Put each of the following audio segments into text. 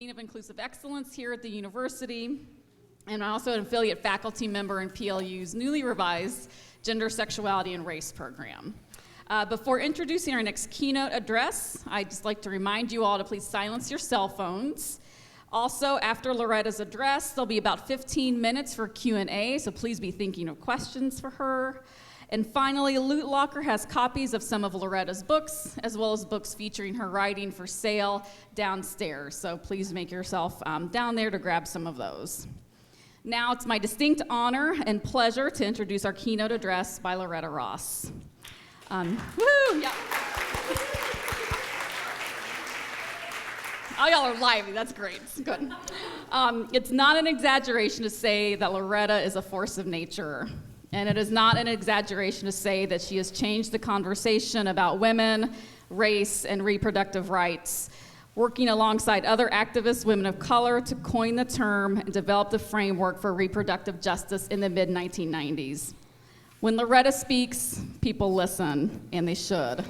of Inclusive Excellence here at the university, and I'm also an affiliate faculty member in PLU's newly revised Gender, Sexuality, and Race program. Before introducing our next keynote address, I'd just like to remind you all to please silence your cell phones. Also, after Loretta's address, there'll be about 15 minutes for Q&A, so please be thinking of questions for her. And finally, Loot Locker has copies of some of Loretta's books, as well as books featuring her writing for sale downstairs. So please make yourself down there to grab some of those. Now it's my distinct honor and pleasure to introduce our keynote address by Loretta Ross. Woo! Yeah. Oh, y'all are lively. That's great. Good. It's not an exaggeration to say that Loretta is a force of nature. And it is not an exaggeration to say that she has changed the conversation about women, race, and reproductive rights, working alongside other activists, women of color, to coin the term and develop the framework for reproductive justice in the mid-1990s. When Loretta speaks, people listen, and they should.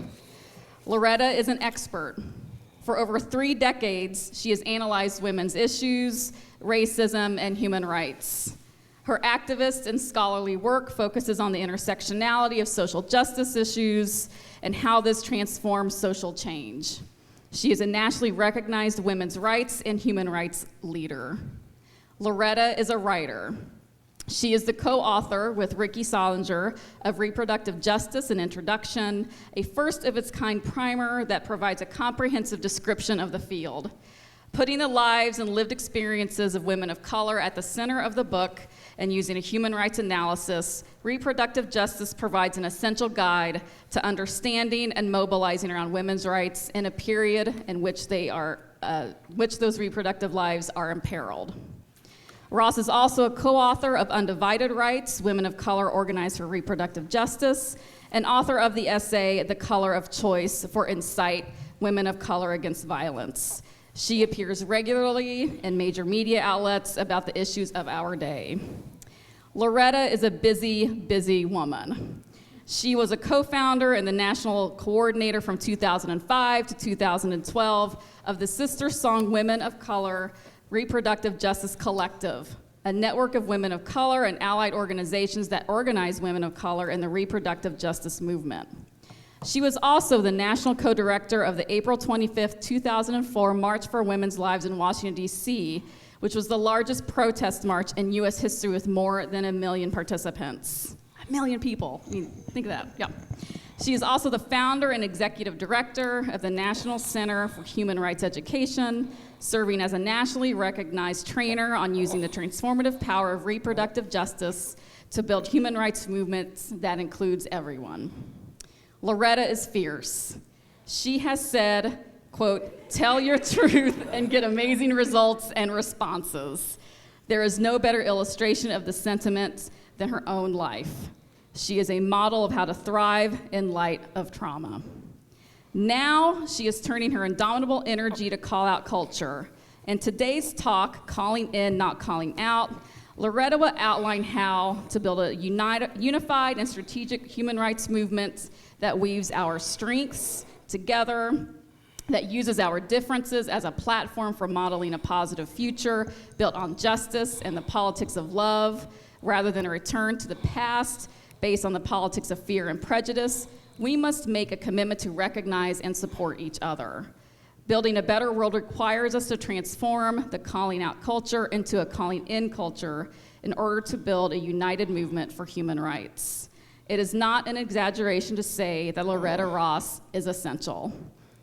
Loretta is an expert. For over 3 decades, she has analyzed women's issues, racism, and human rights. Her activist and scholarly work focuses on the intersectionality of social justice issues and how this transforms social change. She is a nationally recognized women's rights and human rights leader. Loretta is a writer. She is the co-author with Ricky Solinger of Reproductive Justice, an Introduction, a first-of-its-kind primer that provides a comprehensive description of the field. Putting the lives and lived experiences of women of color at the center of the book and using a human rights analysis, Reproductive Justice provides an essential guide to understanding and mobilizing around women's rights in a period in which those reproductive lives are imperiled. Ross is also a co-author of Undivided Rights, Women of Color Organized for Reproductive Justice, and author of the essay, The Color of Choice for Insight, Women of Color Against Violence. She appears regularly in major media outlets about the issues of our day. Loretta is a busy, busy woman. She was a co-founder and the national coordinator from 2005 to 2012 of the SisterSong Women of Color Reproductive Justice Collective, a network of women of color and allied organizations that organize women of color in the reproductive justice movement. She was also the national co-director of the April 25th, 2004 March for Women's Lives in Washington, D.C., which was the largest protest march in U.S. history with more than 1 million participants. 1 million people. I mean, think of that. Yeah. She is also the founder and executive director of the National Center for Human Rights Education, serving as a nationally recognized trainer on using the transformative power of reproductive justice to build human rights movements that includes everyone. Loretta is fierce. She has said, quote, "Tell your truth and get amazing results and responses." There is no better illustration of the sentiment than her own life. She is a model of how to thrive in light of trauma. Now she is turning her indomitable energy to call out culture. In today's talk, Calling In, Not Calling Out, Loretta will outline how to build a unified and strategic human rights movement that weaves our strengths together, that uses our differences as a platform for modeling a positive future built on justice and the politics of love, rather than a return to the past based on the politics of fear and prejudice. We must make a commitment to recognize and support each other. Building a better world requires us to transform the calling out culture into a calling in culture in order to build a united movement for human rights. It is not an exaggeration to say that Loretta Ross is essential,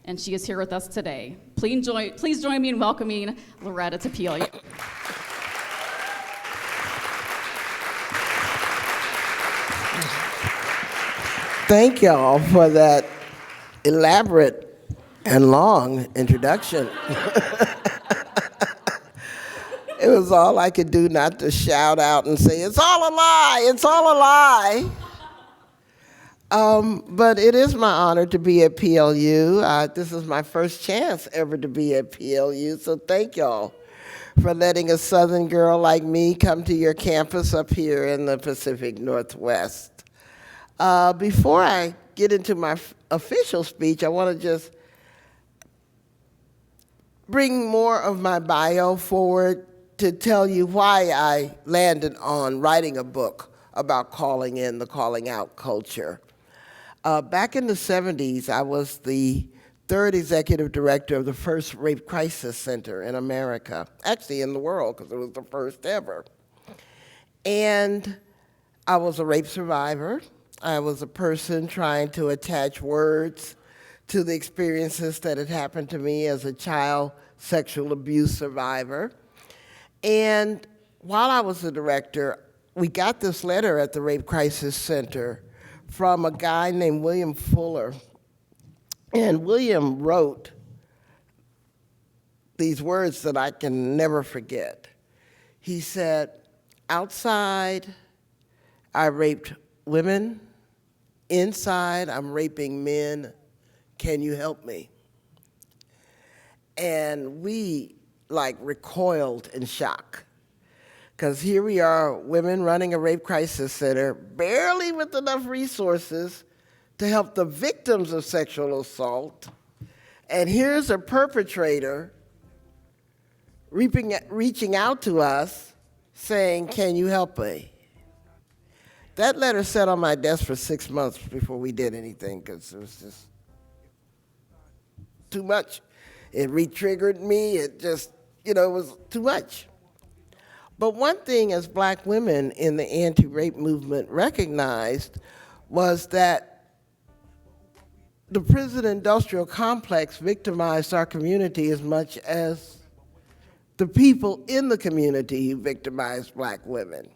and she is here with us today. Please join me in welcoming Loretta to PLU. Thank y'all for that elaborate and long introduction. It was all I could do not to shout out and say, "It's all a lie, it's all a lie." But it is my honor to be at PLU. This is my first chance ever to be at PLU, so thank y'all for letting a Southern girl like me come to your campus up here in the Pacific Northwest. Before I get into my official speech, I want to just bring more of my bio forward to tell you why I landed on writing a book about calling in the calling out culture. Back in the 70s, I was the third executive director of the first rape crisis center in America, actually in the world, because it was the first ever. And I was a rape survivor. I was a person trying to attach words to the experiences that had happened to me as a child sexual abuse survivor. And while I was the director, we got this letter at the Rape Crisis Center from a guy named William Fuller. And William wrote these words that I can never forget. He said, outside, I raped women. Inside, I'm raping men. Can you help me? And we recoiled in shock. Because here we are, women running a rape crisis center, barely with enough resources to help the victims of sexual assault. And here's a perpetrator reaching out to us saying, can you help me? That letter sat on my desk for 6 months before we did anything, because it was just too much. It re-triggered me, it just, it was too much. But one thing as black women in the anti-rape movement recognized was that the prison industrial complex victimized our community as much as the people in the community who victimized black women.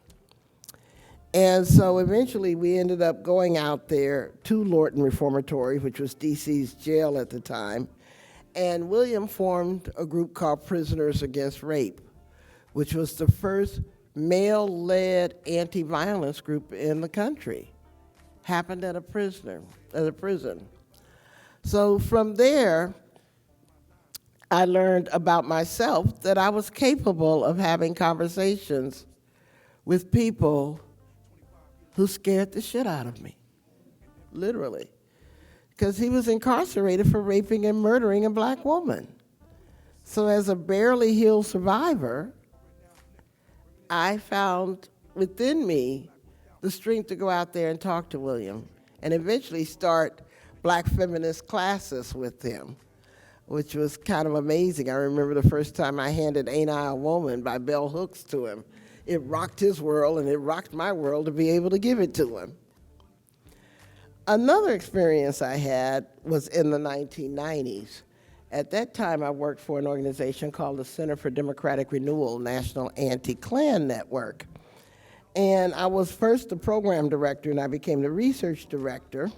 And so eventually we ended up going out there to Lorton Reformatory, which was DC's jail at the time, and William formed a group called Prisoners Against Rape, which was the first male-led anti-violence group in the country. Happened at a prison. So from there, I learned about myself that I was capable of having conversations with people who scared the shit out of me, literally. Because he was incarcerated for raping and murdering a black woman. So as a barely healed survivor, I found within me the strength to go out there and talk to William and eventually start black feminist classes with him, which was kind of amazing. I remember the first time I handed Ain't I a Woman by Bell Hooks to him. It rocked his world and it rocked my world to be able to give it to him. Another experience I had was in the 1990s. At that time, I worked for an organization called the Center for Democratic Renewal, National Anti-Klan Network. And I was first the program director, and I became the research director.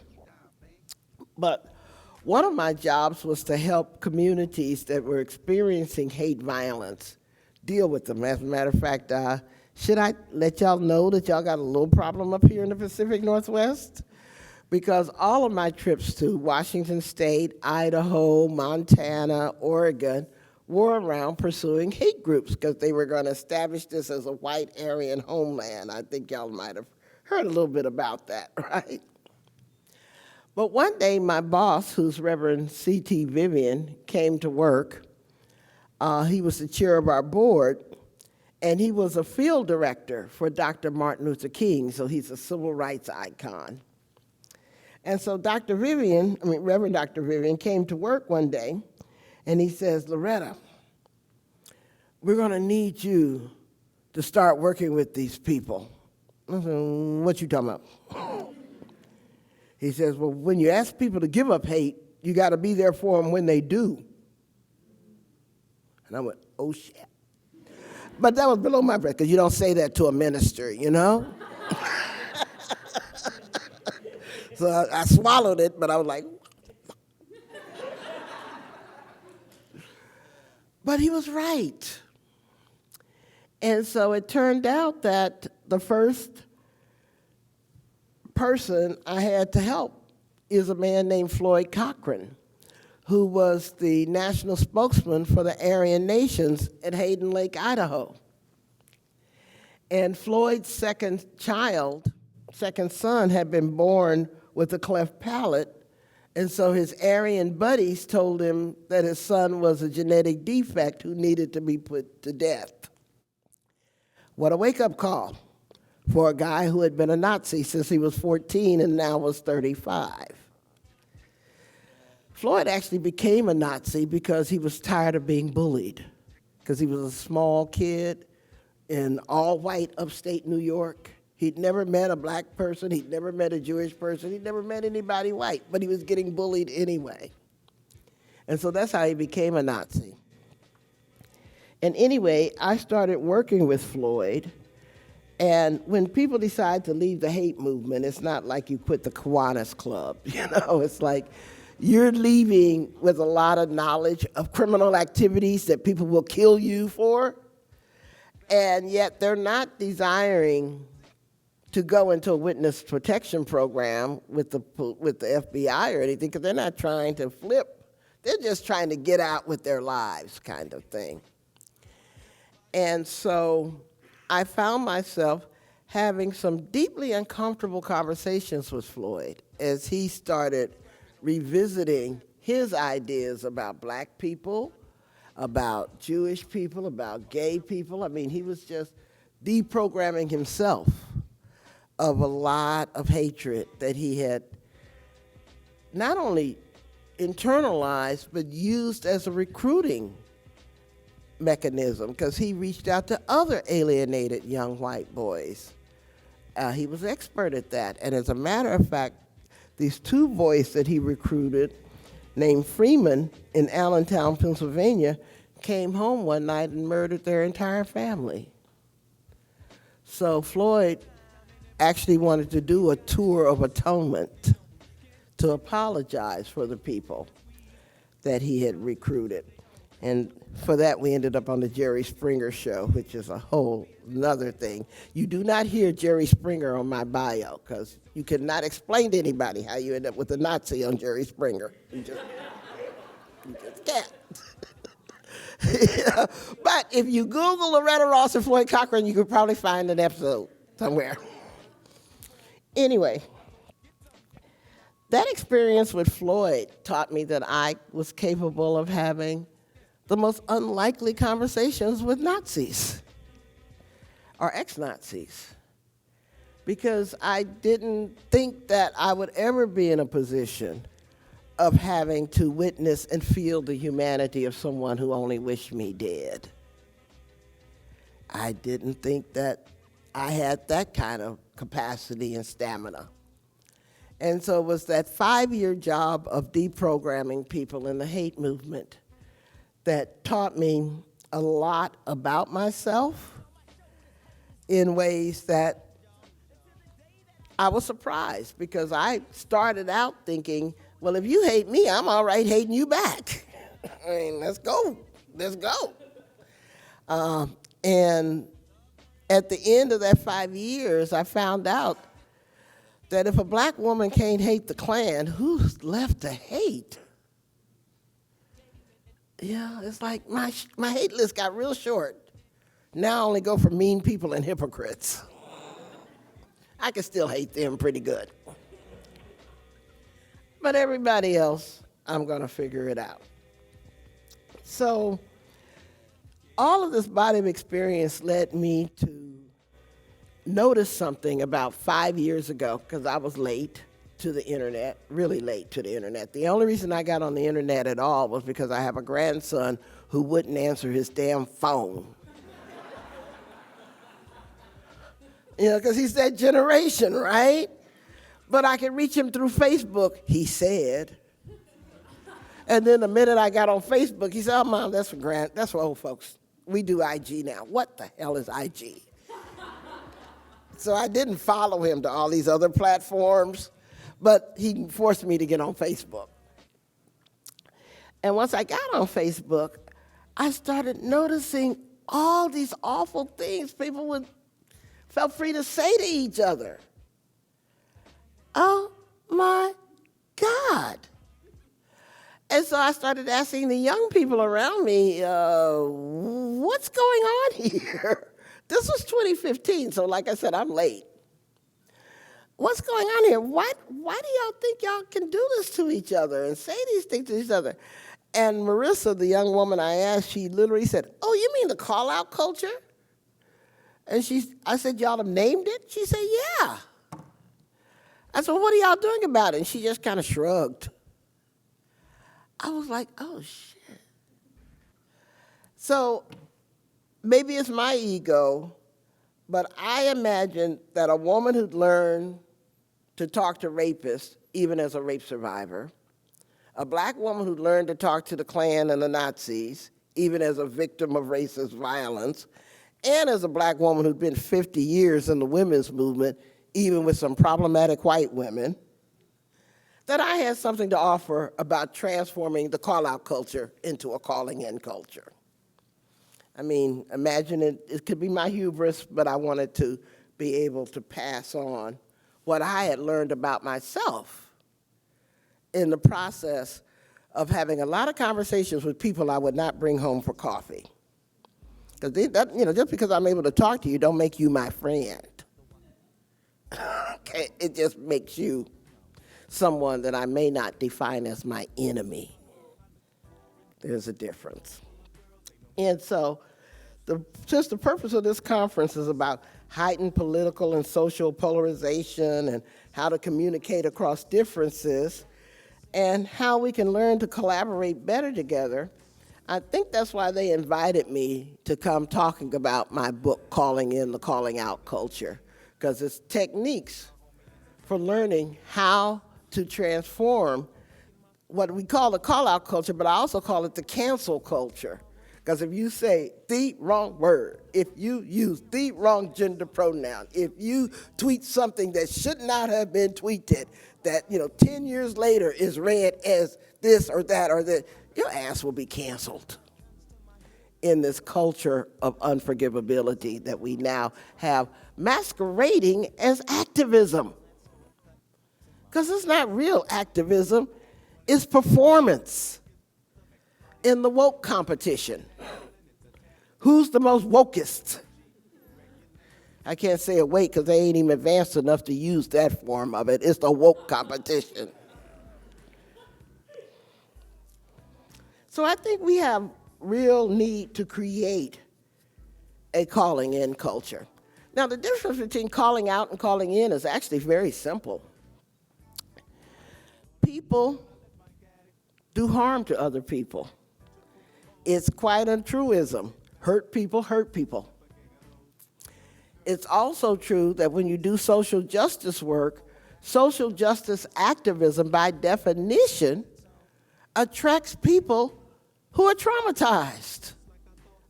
But one of my jobs was to help communities that were experiencing hate violence deal with them. As a matter of fact, should I let y'all know that y'all got a little problem up here in the Pacific Northwest? Because all of my trips to Washington State, Idaho, Montana, Oregon were around pursuing hate groups because they were going to establish this as a white Aryan homeland. I think y'all might have heard a little bit about that, right? But one day my boss, who's Reverend C.T. Vivian, came to work. He was the chair of our board, and he was a field director for Dr. Martin Luther King, so he's a civil rights icon. And so Reverend Dr. Vivian came to work one day, and he says, Loretta, we're going to need you to start working with these people. I said, what you talking about? He says, well, when you ask people to give up hate, you got to be there for them when they do. And I went, oh, shit. But that was below my breath, because you don't say that to a minister, you know? So I swallowed it, but I was like, but he was right. And so it turned out that the first person I had to help is a man named Floyd Cochran, who was the national spokesman for the Aryan Nations at Hayden Lake, Idaho. And Floyd's second son had been born with a cleft palate And so his Aryan buddies told him that his son was a genetic defect who needed to be put to death. What a wake-up call for a guy who had been a Nazi since he was 14 and now was 35. Floyd actually became a Nazi because he was tired of being bullied, because he was a small kid in all-white upstate New York. He'd never met a black person, he'd never met a Jewish person, he'd never met anybody white, but he was getting bullied anyway. And so that's how he became a Nazi. And anyway, I started working with Floyd, and when people decide to leave the hate movement, it's not like you quit the Kiwanis Club, it's like you're leaving with a lot of knowledge of criminal activities that people will kill you for, and yet they're not desiring to go into a witness protection program with the FBI or anything, because they're not trying to flip. They're just trying to get out with their lives kind of thing. And so I found myself having some deeply uncomfortable conversations with Floyd as he started revisiting his ideas about black people, about Jewish people, about gay people. I mean, he was just deprogramming himself of a lot of hatred that he had not only internalized, but used as a recruiting mechanism, because he reached out to other alienated young white boys. He was expert at that. And as a matter of fact, these two boys that he recruited, named Freeman in Allentown, Pennsylvania, came home one night and murdered their entire family. So Floyd actually wanted to do a tour of atonement to apologize for the people that he had recruited. And for that, we ended up on the Jerry Springer show, which is a whole nother thing. You do not hear Jerry Springer on my bio, because you cannot explain to anybody how you end up with a Nazi on Jerry Springer. You just can't. Yeah. But if you Google Loretta Ross and Floyd Cochran, you could probably find an episode somewhere. Anyway, that experience with Floyd taught me that I was capable of having the most unlikely conversations with Nazis or ex-Nazis, because I didn't think that I would ever be in a position of having to witness and feel the humanity of someone who only wished me dead. I didn't think that I had that kind of capacity and stamina. And so it was that 5-year job of deprogramming people in the hate movement that taught me a lot about myself in ways that I was surprised, because I started out thinking, well, if you hate me, I'm all right hating you back. I mean, let's go. And at the end of that 5 years, I found out that if a black woman can't hate the Klan, who's left to hate? Yeah, it's like my hate list got real short. Now I only go for mean people and hypocrites. I can still hate them pretty good. But everybody else, I'm going to figure it out. So all of this body of experience led me to notice something about 5 years ago, because I was late to the internet, really late to the internet. The only reason I got on the internet at all was because I have a grandson who wouldn't answer his damn phone. Because he's that generation, right? But I could reach him through Facebook, he said. And then the minute I got on Facebook, he said, oh, Mom, that's for old folks. We do IG now. What the hell is IG? So I didn't follow him to all these other platforms, but he forced me to get on Facebook. And once I got on Facebook, I started noticing all these awful things people felt free to say to each other. Oh my God. And so I started asking the young people around me, what's going on here? This was 2015, so like I said, I'm late. what's going on here? Why do y'all think y'all can do this to each other and say these things to each other? And Marissa, the young woman I asked, she literally said, oh, you mean the call-out culture? And I said, y'all have named it? She said, yeah. I said, well, what are y'all doing about it? And she just kind of shrugged. I was like, oh, shit. So maybe it's my ego, but I imagine that a woman who'd learned to talk to rapists, even as a rape survivor, a black woman who learned to talk to the Klan and the Nazis, even as a victim of racist violence, and as a black woman who'd been 50 years in the women's movement, even with some problematic white women, that I had something to offer about transforming the call-out culture into a calling-in culture. I mean, imagine it could be my hubris, but I wanted to be able to pass on what I had learned about myself in the process of having a lot of conversations with people I would not bring home for coffee. Because just because I'm able to talk to you don't make you my friend. Okay? It just makes you someone that I may not define as my enemy. There's a difference. And so just the purpose of this conference is about heightened political and social polarization and how to communicate across differences and how we can learn to collaborate better together. I think that's why they invited me to come talking about my book, Calling In the Calling Out Culture, because it's techniques for learning how to transform what we call the call-out culture, but I also call it the cancel culture. Because if you say the wrong word, if you use the wrong gender pronoun, if you tweet something that should not have been tweeted, that 10 years later is read as this or that or that, your ass will be canceled in this culture of unforgivability that we now have masquerading as activism. Because it's not real activism, it's performance in the woke competition. Who's the most wokest? I can't say awake because they ain't even advanced enough to use that form of it. It's the woke competition. So I think we have real need to create a calling in culture. Now the difference between calling out and calling in is actually very simple. People do harm to other people. It's quite a truism. Hurt people hurt people. It's also true that when you do social justice work, social justice activism by definition attracts people who are traumatized.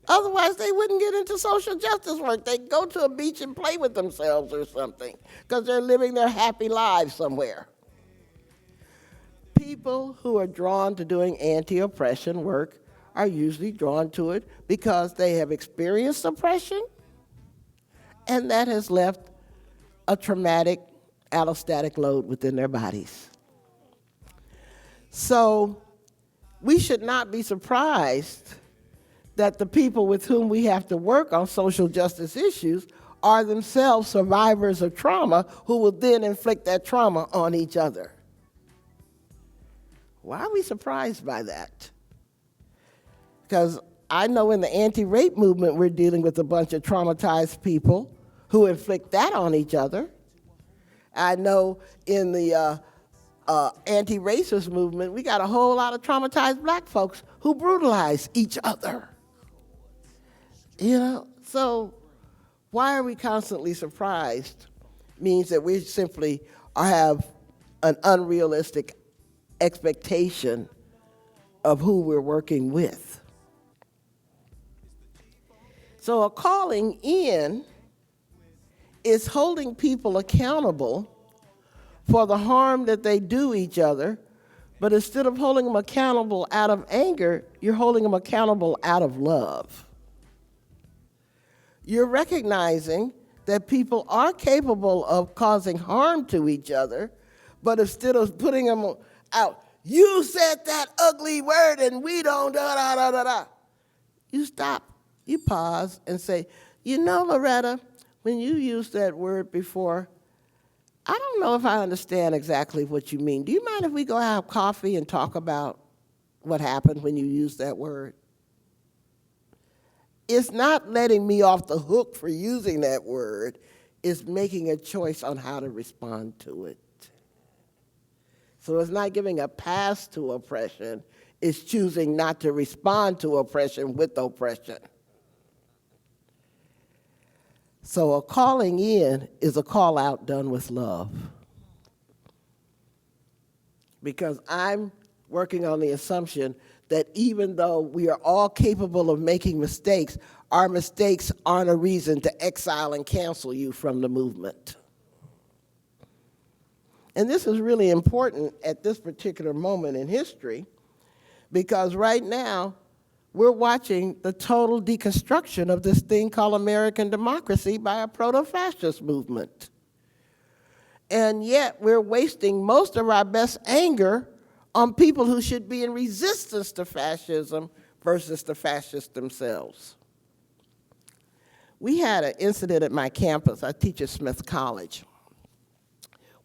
Otherwise, they wouldn't get into social justice work. They'd go to a beach and play with themselves or something because they're living their happy lives somewhere. People who are drawn to doing anti-oppression work are usually drawn to it because they have experienced oppression, and that has left a traumatic allostatic load within their bodies. So we should not be surprised that the people with whom we have to work on social justice issues are themselves survivors of trauma who will then inflict that trauma on each other. Why are we surprised by that? Because I know in the anti-rape movement we're dealing with a bunch of traumatized people who inflict that on each other. I know in the anti-racist movement we got a whole lot of traumatized black folks who brutalize each other. So why are we constantly surprised means that we simply have an unrealistic expectation of who we're working with. So a calling in is holding people accountable for the harm that they do each other, but instead of holding them accountable out of anger, you're holding them accountable out of love. You're recognizing that people are capable of causing harm to each other, but instead of putting them out, you said that ugly word and we don't da-da-da-da-da. You stop, you pause and say, Loretta, when you used that word before, I don't know if I understand exactly what you mean. Do you mind if we go have coffee and talk about what happened when you used that word? It's not letting me off the hook for using that word. It's making a choice on how to respond to it. So it's not giving a pass to oppression. It's choosing not to respond to oppression with oppression. So a calling in is a call out done with love. Because I'm working on the assumption that even though we are all capable of making mistakes, our mistakes aren't a reason to exile and cancel you from the movement. And this is really important at this particular moment in history, because right now, we're watching the total deconstruction of this thing called American democracy by a proto-fascist movement. And yet we're wasting most of our best anger on people who should be in resistance to fascism versus the fascists themselves. We had an incident at my campus. I teach at Smith College,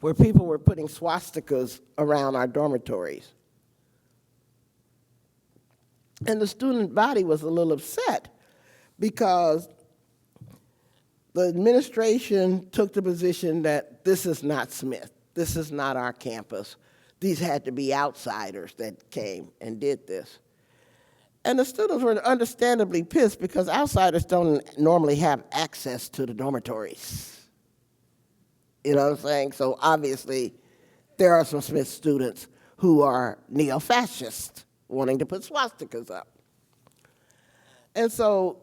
where people were putting swastikas around our dormitories. And the student body was a little upset because the administration took the position that this is not Smith. This is not our campus. These had to be outsiders that came and did this. And the students were understandably pissed because outsiders don't normally have access to the dormitories. You know what I'm saying? So obviously, there are some Smith students who are neo-fascist, wanting to put swastikas up. And so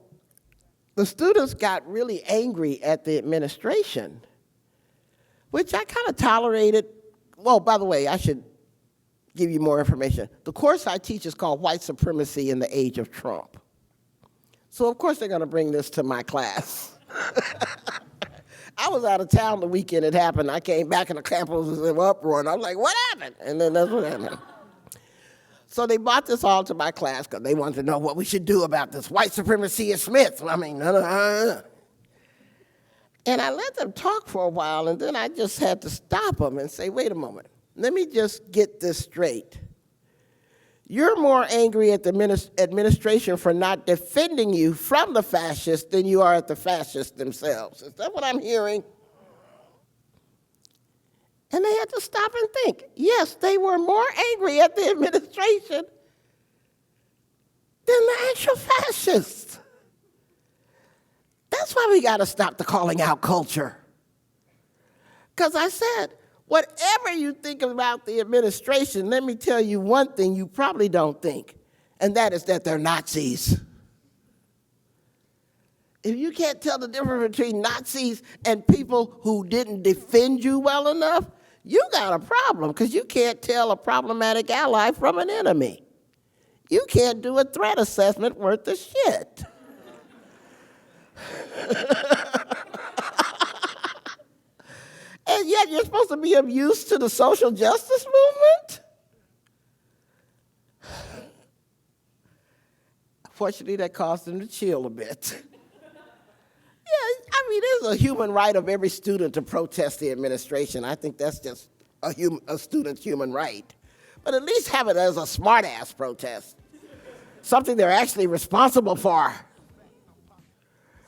the students got really angry at the administration, which I kind of tolerated. Well, by the way, I should give you more information. The course I teach is called White Supremacy in the Age of Trump. So of course they're going to bring this to my class. I was out of town the weekend it happened. I came back and the campus was in uproar, and I was like, what happened? And then that's what happened. So they brought this all to my class because they wanted to know what we should do about this white supremacy in Smith. I mean, And I let them talk for a while, and then I just had to stop them and say, wait a moment. Let me just get this straight. You're more angry at the administration for not defending you from the fascists than you are at the fascists themselves. Is that what I'm hearing? And they had to stop and think. Yes, they were more angry at the administration than the actual fascists. That's why we got to stop the calling out culture. Because I said, whatever you think about the administration, let me tell you one thing you probably don't think, and that is that they're Nazis. If you can't tell the difference between Nazis and people who didn't defend you well enough, you got a problem, because you can't tell a problematic ally from an enemy. You can't do a threat assessment worth of shit. And yet you're supposed to be of use to the social justice movement? Fortunately, that caused them to chill a bit. Yeah, I mean, it's a human right of every student to protest the administration. I think that's just a student's human right. But at least have it as a smart-ass protest, something they're actually responsible for.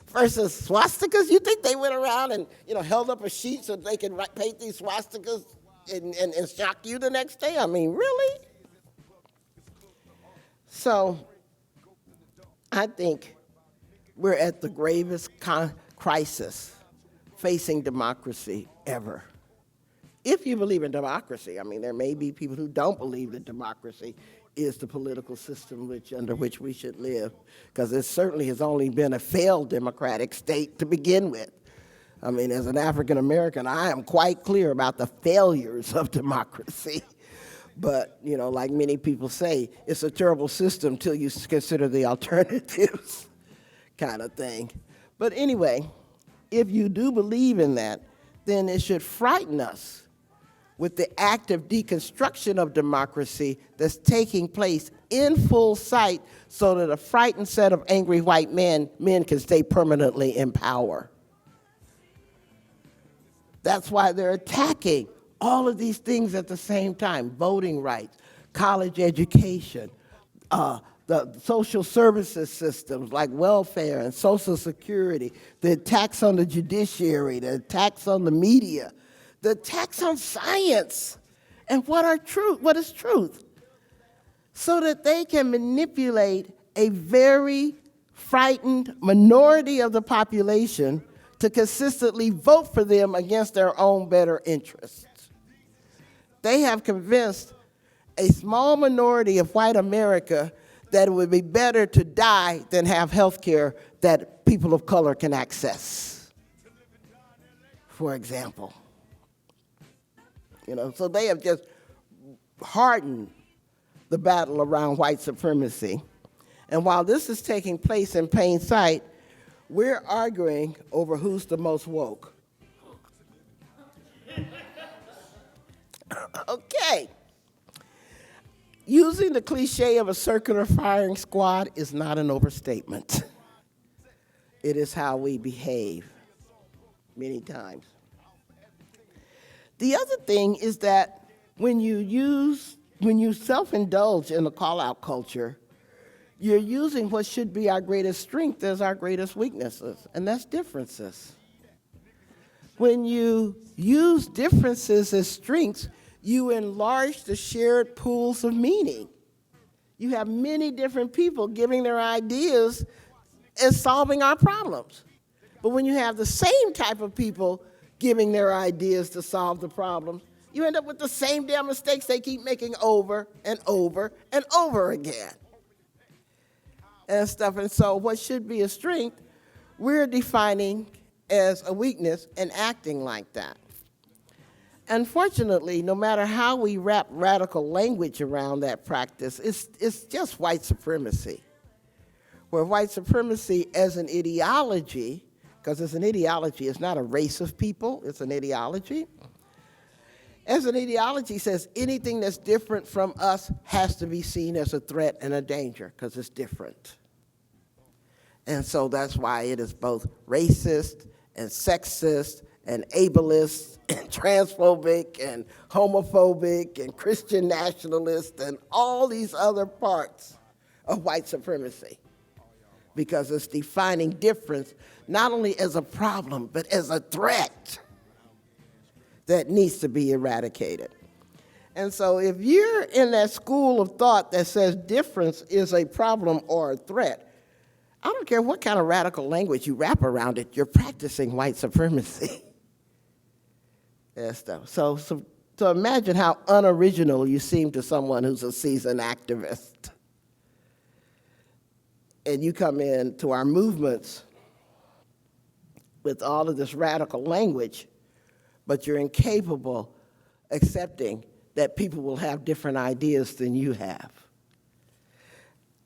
Versus swastikas, you think they went around and held up a sheet so they could paint these swastikas and shock you the next day? I mean, really? So I think we're at the gravest crisis facing democracy ever. If you believe in democracy, I mean, there may be people who don't believe that democracy is the political system under which we should live, because it certainly has only been a failed democratic state to begin with. I mean, as an African American, I am quite clear about the failures of democracy. But, like many people say, it's a terrible system till you consider the alternatives kind of thing. But anyway, if you do believe in that, then it should frighten us with the active deconstruction of democracy that's taking place in full sight so that a frightened set of angry white men can stay permanently in power. That's why they're attacking all of these things at the same time: voting rights, college education, the social services systems like welfare and Social Security, the attacks on the judiciary, the attacks on the media, the attacks on science, and what is truth, so that they can manipulate a very frightened minority of the population to consistently vote for them against their own better interests. They have convinced a small minority of white America that it would be better to die than have health care that people of color can access, for example. So they have just hardened the battle around white supremacy. And while this is taking place in plain sight, we're arguing over who's the most woke. Okay. Using the cliche of a circular firing squad is not an overstatement. It is how we behave many times. The other thing is that when you self-indulge in the call-out culture, you're using what should be our greatest strength as our greatest weaknesses, and that's differences. When you use differences as strengths, you enlarge the shared pools of meaning. You have many different people giving their ideas as solving our problems. But when you have the same type of people giving their ideas to solve the problems, you end up with the same damn mistakes they keep making over and over and over again. And stuff. And so what should be a strength, we're defining as a weakness and acting like that. Unfortunately, no matter how we wrap radical language around that practice, it's just white supremacy. Where white supremacy as an ideology, because it's an ideology, it's not a race of people, it's an ideology. As an ideology says anything that's different from us has to be seen as a threat and a danger, because it's different. And so that's why it is both racist and sexist and ableist and transphobic and homophobic and Christian nationalist and all these other parts of white supremacy, because it's defining difference not only as a problem but as a threat that needs to be eradicated. And so if you're in that school of thought that says difference is a problem or a threat, I don't care what kind of radical language you wrap around it, you're practicing white supremacy. And stuff. So imagine how unoriginal you seem to someone who's a seasoned activist. And you come into our movements with all of this radical language, but you're incapable accepting that people will have different ideas than you have.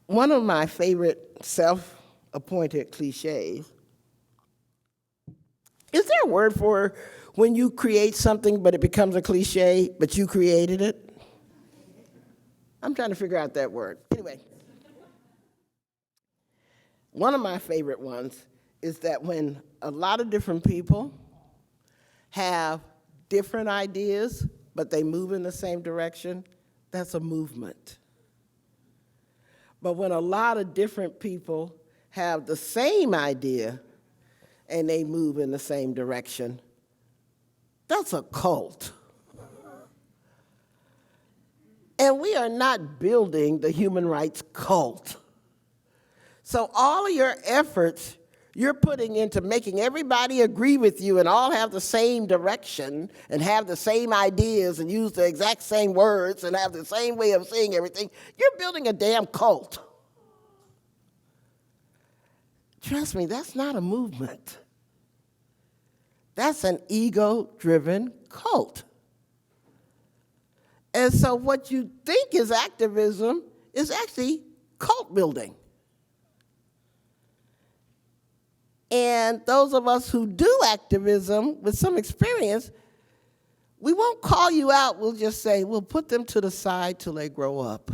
One of my favorite self-appointed cliches, is there a word for when you create something but it becomes a cliche, but you created it? I'm trying to figure out that word. Anyway, one of my favorite ones is that when a lot of different people have different ideas, but they move in the same direction, that's a movement. But when a lot of different people have the same idea and they move in the same direction, that's a cult. And we are not building the human rights cult. So all of your efforts you're putting into making everybody agree with you and all have the same direction and have the same ideas and use the exact same words and have the same way of seeing everything, you're building a damn cult. Trust me, that's not a movement. That's an ego-driven cult. And so what you think is activism is actually cult building. And those of us who do activism with some experience, we won't call you out. We'll just say, we'll put them to the side till they grow up.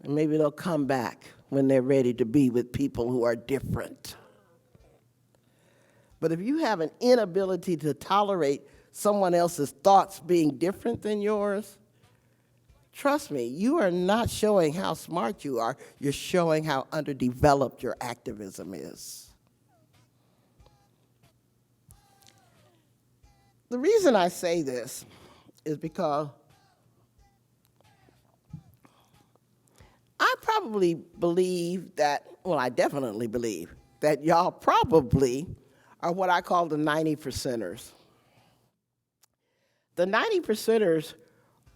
And maybe they'll come back when they're ready to be with people who are different. But if you have an inability to tolerate someone else's thoughts being different than yours, trust me, you are not showing how smart you are. You're showing how underdeveloped your activism is. The reason I say this is because I probably believe that, well, I definitely believe that y'all probably are what I call the 90%ers. The 90%ers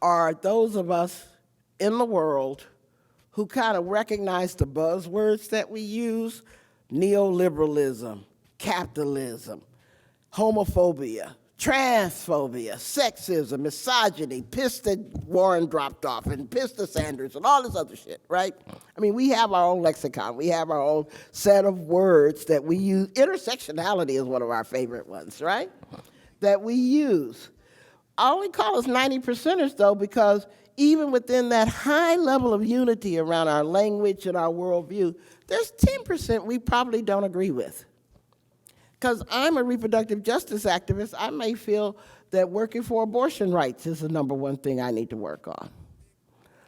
are those of us in the world who kind of recognize the buzzwords that we use: neoliberalism, capitalism, homophobia, transphobia, sexism, misogyny, pissed that Warren dropped off, and pissed at Sanders, and all this other shit, right? I mean, we have our own lexicon. We have our own set of words that we use. Intersectionality is one of our favorite ones, right? That we use. I only call us 90%ers, though, because even within that high level of unity around our language and our worldview, there's 10% we probably don't agree with. Because I'm a reproductive justice activist, I may feel that working for abortion rights is the number one thing I need to work on.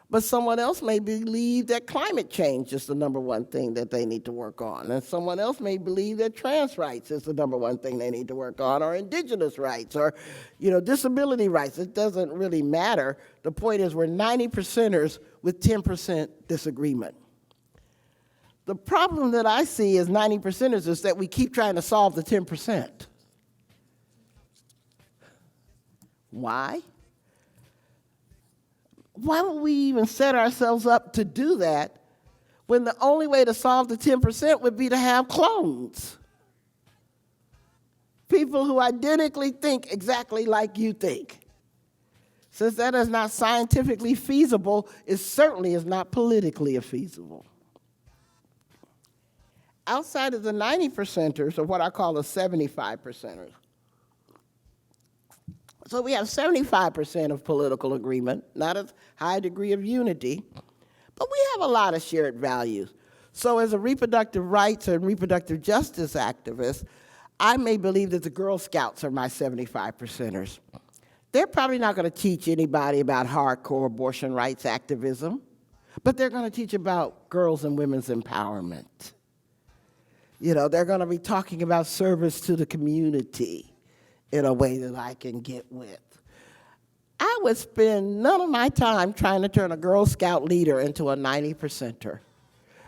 But someone else may believe that climate change is the number one thing that they need to work on. And someone else may believe that trans rights is the number one thing they need to work on, or indigenous rights, or disability rights. It doesn't really matter. The point is we're 90%ers with 10% disagreement. The problem that I see as 90%ers is that we keep trying to solve the 10%. Why? Why would we even set ourselves up to do that when the only way to solve the 10% would be to have clones? People who identically think exactly like you think. Since that is not scientifically feasible, it certainly is not politically feasible. Outside of the 90%ers, or what I call the 75%ers. So we have 75% of political agreement, not a high degree of unity, but we have a lot of shared values. So as a reproductive rights and reproductive justice activist, I may believe that the Girl Scouts are my 75%ers. They're probably not going to teach anybody about hardcore abortion rights activism, but they're going to teach about girls' and women's empowerment. They're going to be talking about service to the community in a way that I can get with. I would spend none of my time trying to turn a Girl Scout leader into a 90%er.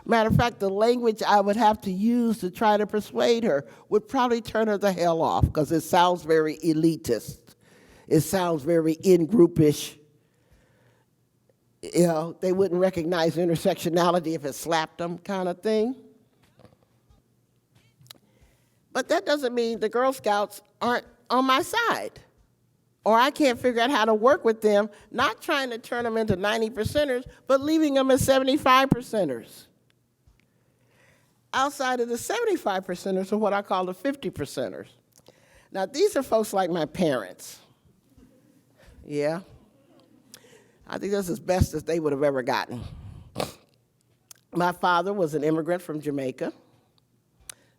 Matter of fact, the language I would have to use to try to persuade her would probably turn her the hell off, because it sounds very elitist. It sounds very in-groupish. They wouldn't recognize intersectionality if it slapped them, kind of thing. But that doesn't mean the Girl Scouts aren't on my side, or I can't figure out how to work with them, not trying to turn them into 90%ers, but leaving them as 75%ers. Outside of the 75%ers are what I call the 50%ers. Now, these are folks like my parents. Yeah. I think that's as best as they would have ever gotten. My father was an immigrant from Jamaica.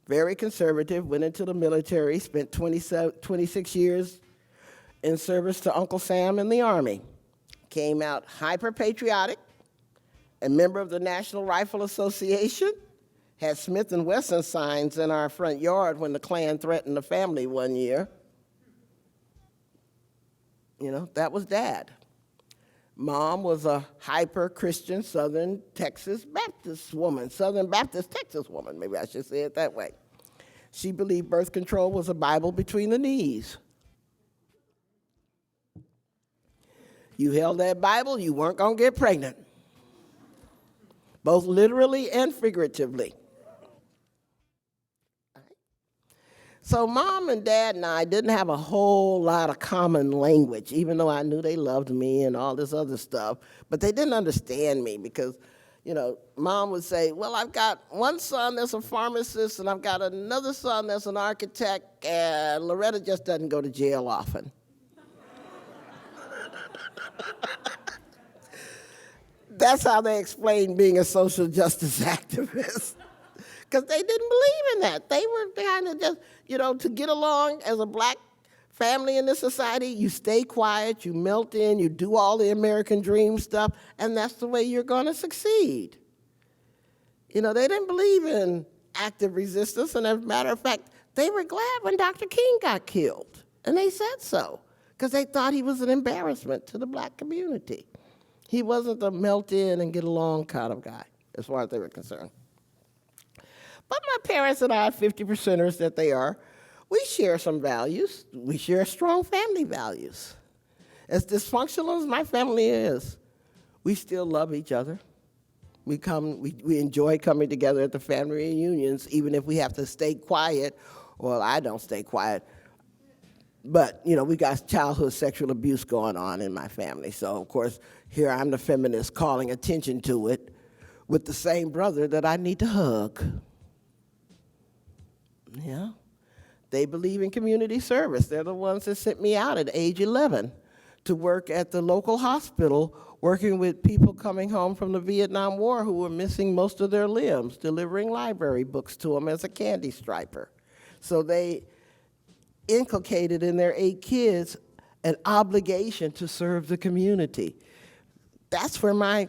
Very conservative, went into the military, spent 26 years in service to Uncle Sam in the Army. Came out hyper-patriotic, a member of the National Rifle Association, had Smith & Wesson signs in our front yard when the Klan threatened the family one year. That was Dad. Mom was a hyper-Christian Southern Texas Baptist woman, Southern Baptist Texas woman, maybe I should say it that way. She believed birth control was a Bible between the knees. You held that Bible, you weren't going to get pregnant, both literally and figuratively. So Mom and Dad and I didn't have a whole lot of common language, even though I knew they loved me and all this other stuff. But they didn't understand me because, Mom would say, well, I've got one son that's a pharmacist, and I've got another son that's an architect, and Loretta just doesn't go to jail often. That's how they explain being a social justice activist. because they didn't believe in that. They were kind of just, to get along as a black family in this society, you stay quiet, you melt in, you do all the American dream stuff, and that's the way you're going to succeed. They didn't believe in active resistance, and as a matter of fact, they were glad when Dr. King got killed, and they said so, because they thought he was an embarrassment to the black community. He wasn't the melt in and get along kind of guy, as far as they were concerned. But my parents and I, 50%ers that they are, we share some values. We share strong family values. As dysfunctional as my family is, we still love each other. We enjoy coming together at the family reunions, even if we have to stay quiet. Well, I don't stay quiet. But, we got childhood sexual abuse going on in my family. So, of course, here I'm the feminist calling attention to it with the same brother that I need to hug. Yeah. They believe in community service. They're the ones that sent me out at age 11 to work at the local hospital, working with people coming home from the Vietnam War who were missing most of their limbs, delivering library books to them as a candy striper. So they inculcated in their 8 kids an obligation to serve the community. That's where my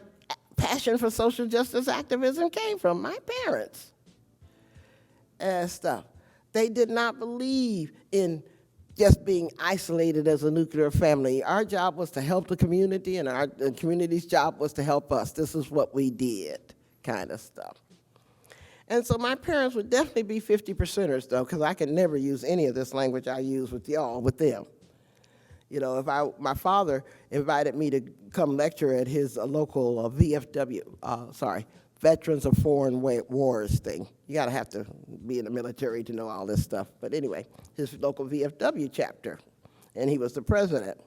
passion for social justice activism came from, my parents and stuff. They did not believe in just being isolated as a nuclear family. Our job was to help the community, and the community's job was to help us. This is what we did, kind of stuff. And so my parents would definitely be 50%ers, though, because I could never use any of this language I use with y'all, with them. My father invited me to come lecture at his local Veterans of Foreign Wars thing. You gotta have to be in the military to know all this stuff. But anyway, his local VFW chapter, and he was the president.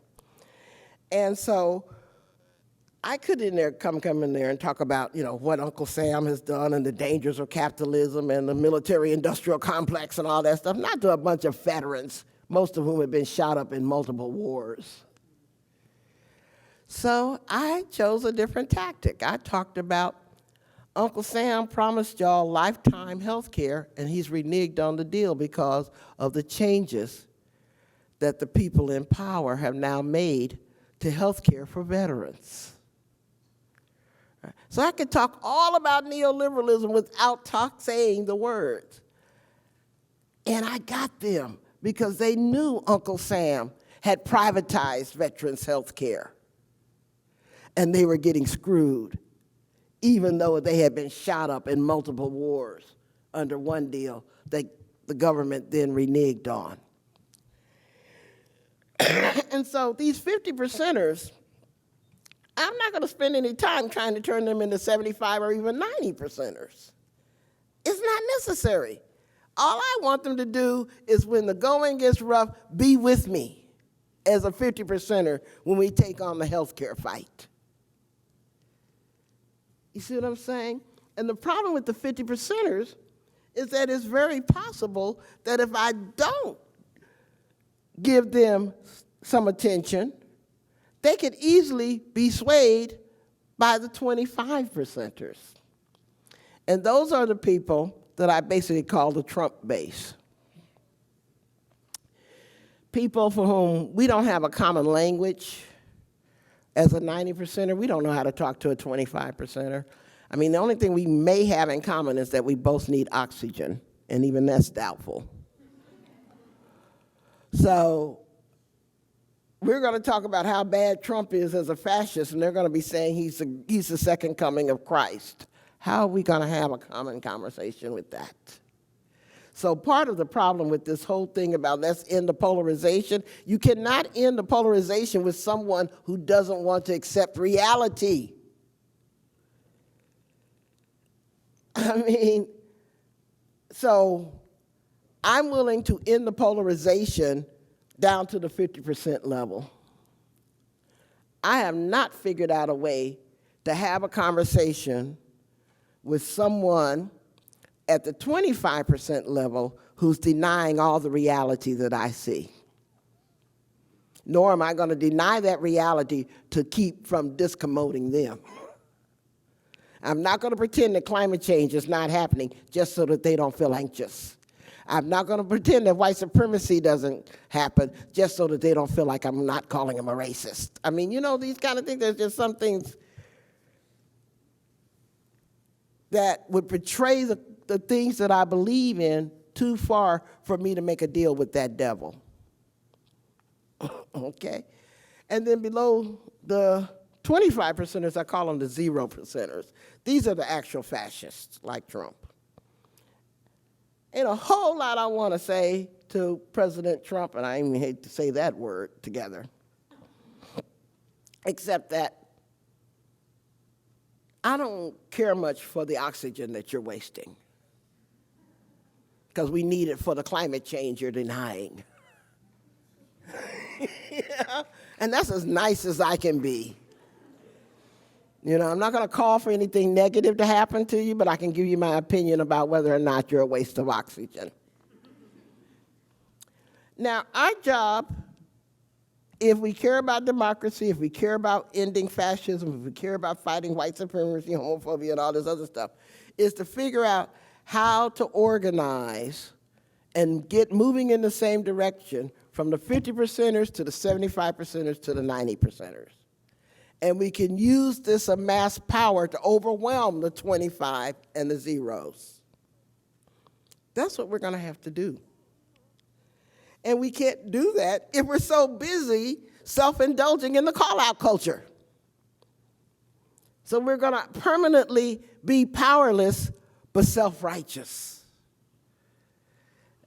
And so I could come in there and talk about, what Uncle Sam has done and the dangers of capitalism and the military-industrial complex and all that stuff, not to a bunch of veterans, most of whom had been shot up in multiple wars. So I chose a different tactic. I talked about Uncle Sam promised y'all lifetime health care, and he's reneged on the deal because of the changes that the people in power have now made to health care for veterans. So I could talk all about neoliberalism without saying the words. And I got them because they knew Uncle Sam had privatized veterans' health care, and they were getting screwed, even though they had been shot up in multiple wars under one deal that the government then reneged on. And so these 50%ers, I'm not going to spend any time trying to turn them into 75 or even 90%ers. It's not necessary. All I want them to do is, when the going gets rough, be with me as a 50%er when we take on the healthcare fight. You see what I'm saying? And the problem with the 50%ers is that it's very possible that if I don't give them some attention, they could easily be swayed by the 25%ers. And those are the people that I basically call the Trump base. People for whom we don't have a common language. As a 90%er, we don't know how to talk to a 25%er. I mean, the only thing we may have in common is that we both need oxygen, and even that's doubtful. So we're going to talk about how bad Trump is as a fascist, and they're going to be saying he's the second coming of Christ. How are we going to have a common conversation with that? So part of the problem with this whole thing about let's end the polarization, you cannot end the polarization with someone who doesn't want to accept reality. I mean, so I'm willing to end the polarization down to the 50% level. I have not figured out a way to have a conversation with someone at the 25% level who's denying all the reality that I see. Nor am I going to deny that reality to keep from discommoding them. I'm not going to pretend that climate change is not happening just so that they don't feel anxious. I'm not going to pretend that white supremacy doesn't happen just so that they don't feel like I'm not calling them a racist. I mean, you know, these kind of things, there's just some things that would portray the things that I believe in too far for me to make a deal with that devil. Okay? And then below the 25%ers, I call them the 0%ers. These are the actual fascists, like Trump. And a whole lot I want to say to President Trump, and I even hate to say that word together, except that I don't care much for the oxygen that you're wasting, because we need it for the climate change you're denying. Yeah. And that's as nice as I can be. You know, I'm not going to call for anything negative to happen to you, but I can give you my opinion about whether or not you're a waste of oxygen. Now, our job, if we care about democracy, if we care about ending fascism, if we care about fighting white supremacy, homophobia, and all this other stuff, is to figure out how to organize and get moving in the same direction from the 50%ers to the 75%ers to the 90%ers. And we can use this amassed power to overwhelm the 25 and the zeros. That's what we're going to have to do. And we can't do that if we're so busy self-indulging in the call-out culture. So we're going to permanently be powerless but self-righteous.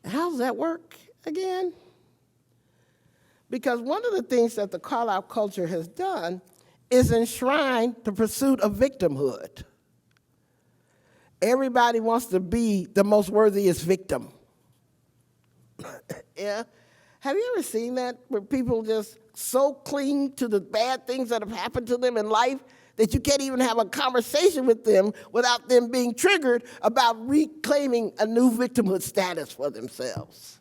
How does that work again? Because one of the things that the call-out culture has done is enshrine the pursuit of victimhood. Everybody wants to be the most worthiest victim. Yeah? Have you ever seen that, where people just so cling to the bad things that have happened to them in life that you can't even have a conversation with them without them being triggered about reclaiming a new victimhood status for themselves?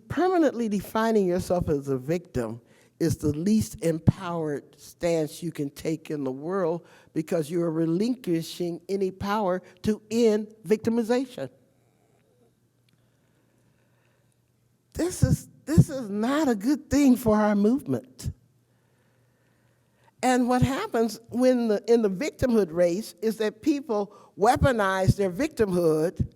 Permanently defining yourself as a victim is the least empowered stance you can take in the world, because you are relinquishing any power to end victimization. This is not a good thing for our movement. And what happens in the victimhood race is that people weaponize their victimhood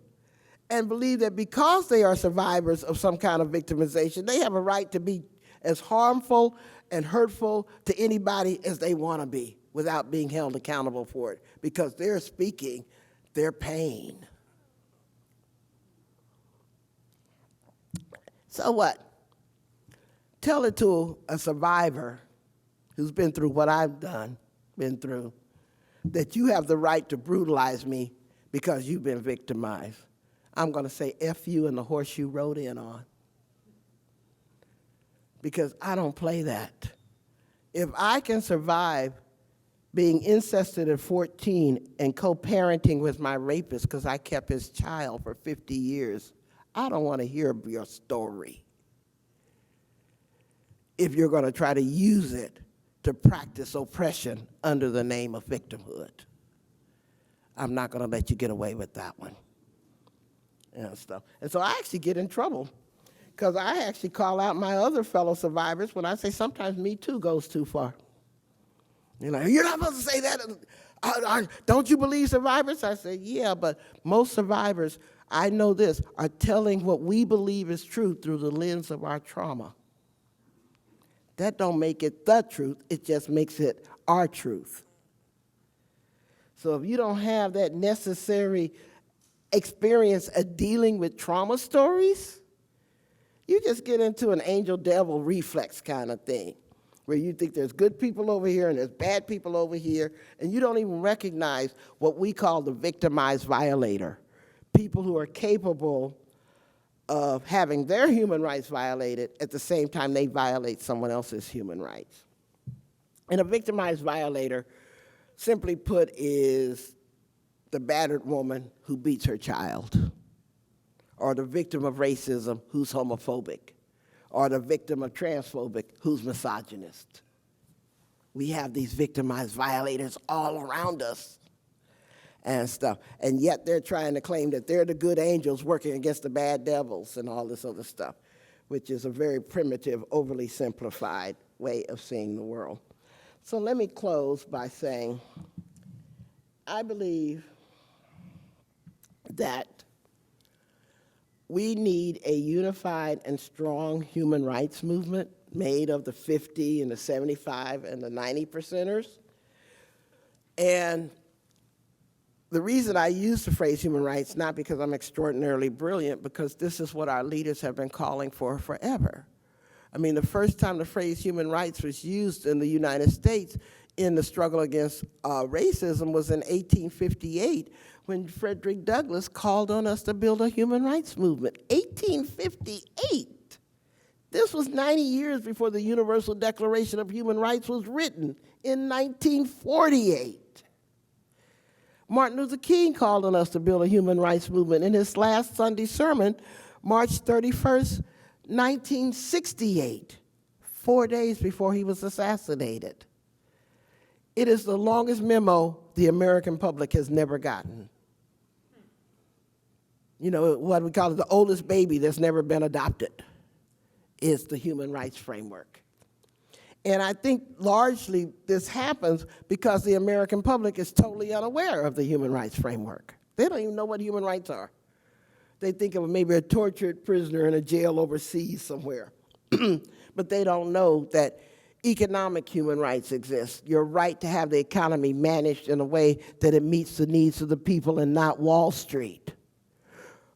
and believe that because they are survivors of some kind of victimization, they have a right to be as harmful and hurtful to anybody as they want to be without being held accountable for it, because they're speaking their pain. So what? Tell it to a survivor who's been through what I've been through, that you have the right to brutalize me because you've been victimized. I'm going to say F you and the horse you rode in on, because I don't play that. If I can survive being incested at 14 and co-parenting with my rapist because I kept his child for 50 years, I don't want to hear your story if you're going to try to use it to practice oppression under the name of victimhood. I'm not going to let you get away with that one. And stuff. And so I actually get in trouble, because I actually call out my other fellow survivors when I say sometimes Me Too goes too far. You know, you're not supposed to say that. Don't you believe survivors? I say, yeah, but most survivors, I know this, are telling what we believe is true through the lens of our trauma. That don't make it the truth, it just makes it our truth. So if you don't have that necessary experience of dealing with trauma stories, you just get into an angel-devil reflex kind of thing, where you think there's good people over here and there's bad people over here, and you don't even recognize what we call the victimized violator, people who are capable of having their human rights violated at the same time they violate someone else's human rights. And a victimized violator, simply put, is the battered woman who beats her child, or the victim of racism who's homophobic, or the victim of transphobic who's misogynist. we have these victimized violators all around us and stuff. And yet they're trying to claim that they're the good angels working against the bad devils and all this other stuff, which is a very primitive, overly simplified way of seeing the world. So let me close by saying, I believe that we need a unified and strong human rights movement made of the 50 and the 75 and the 90%ers. And the reason I use the phrase human rights, not because I'm extraordinarily brilliant, because this is what our leaders have been calling for forever. I mean, the first time the phrase human rights was used in the United States in the struggle against racism was in 1858, when Frederick Douglass called on us to build a human rights movement. 1858. This was 90 years before the Universal Declaration of Human Rights was written in 1948. Martin Luther King called on us to build a human rights movement in his last Sunday sermon, March 31st, 1968, 4 days before he was assassinated. It is the longest memo the American public has never gotten. You know, what we call it, the oldest baby that's never been adopted is the human rights framework. And I think largely this happens because the American public is totally unaware of the human rights framework. They don't even know what human rights are. They think of maybe a tortured prisoner in a jail overseas somewhere. But they don't know that economic human rights exist. Your right to have the economy managed in a way that it meets the needs of the people and not Wall Street.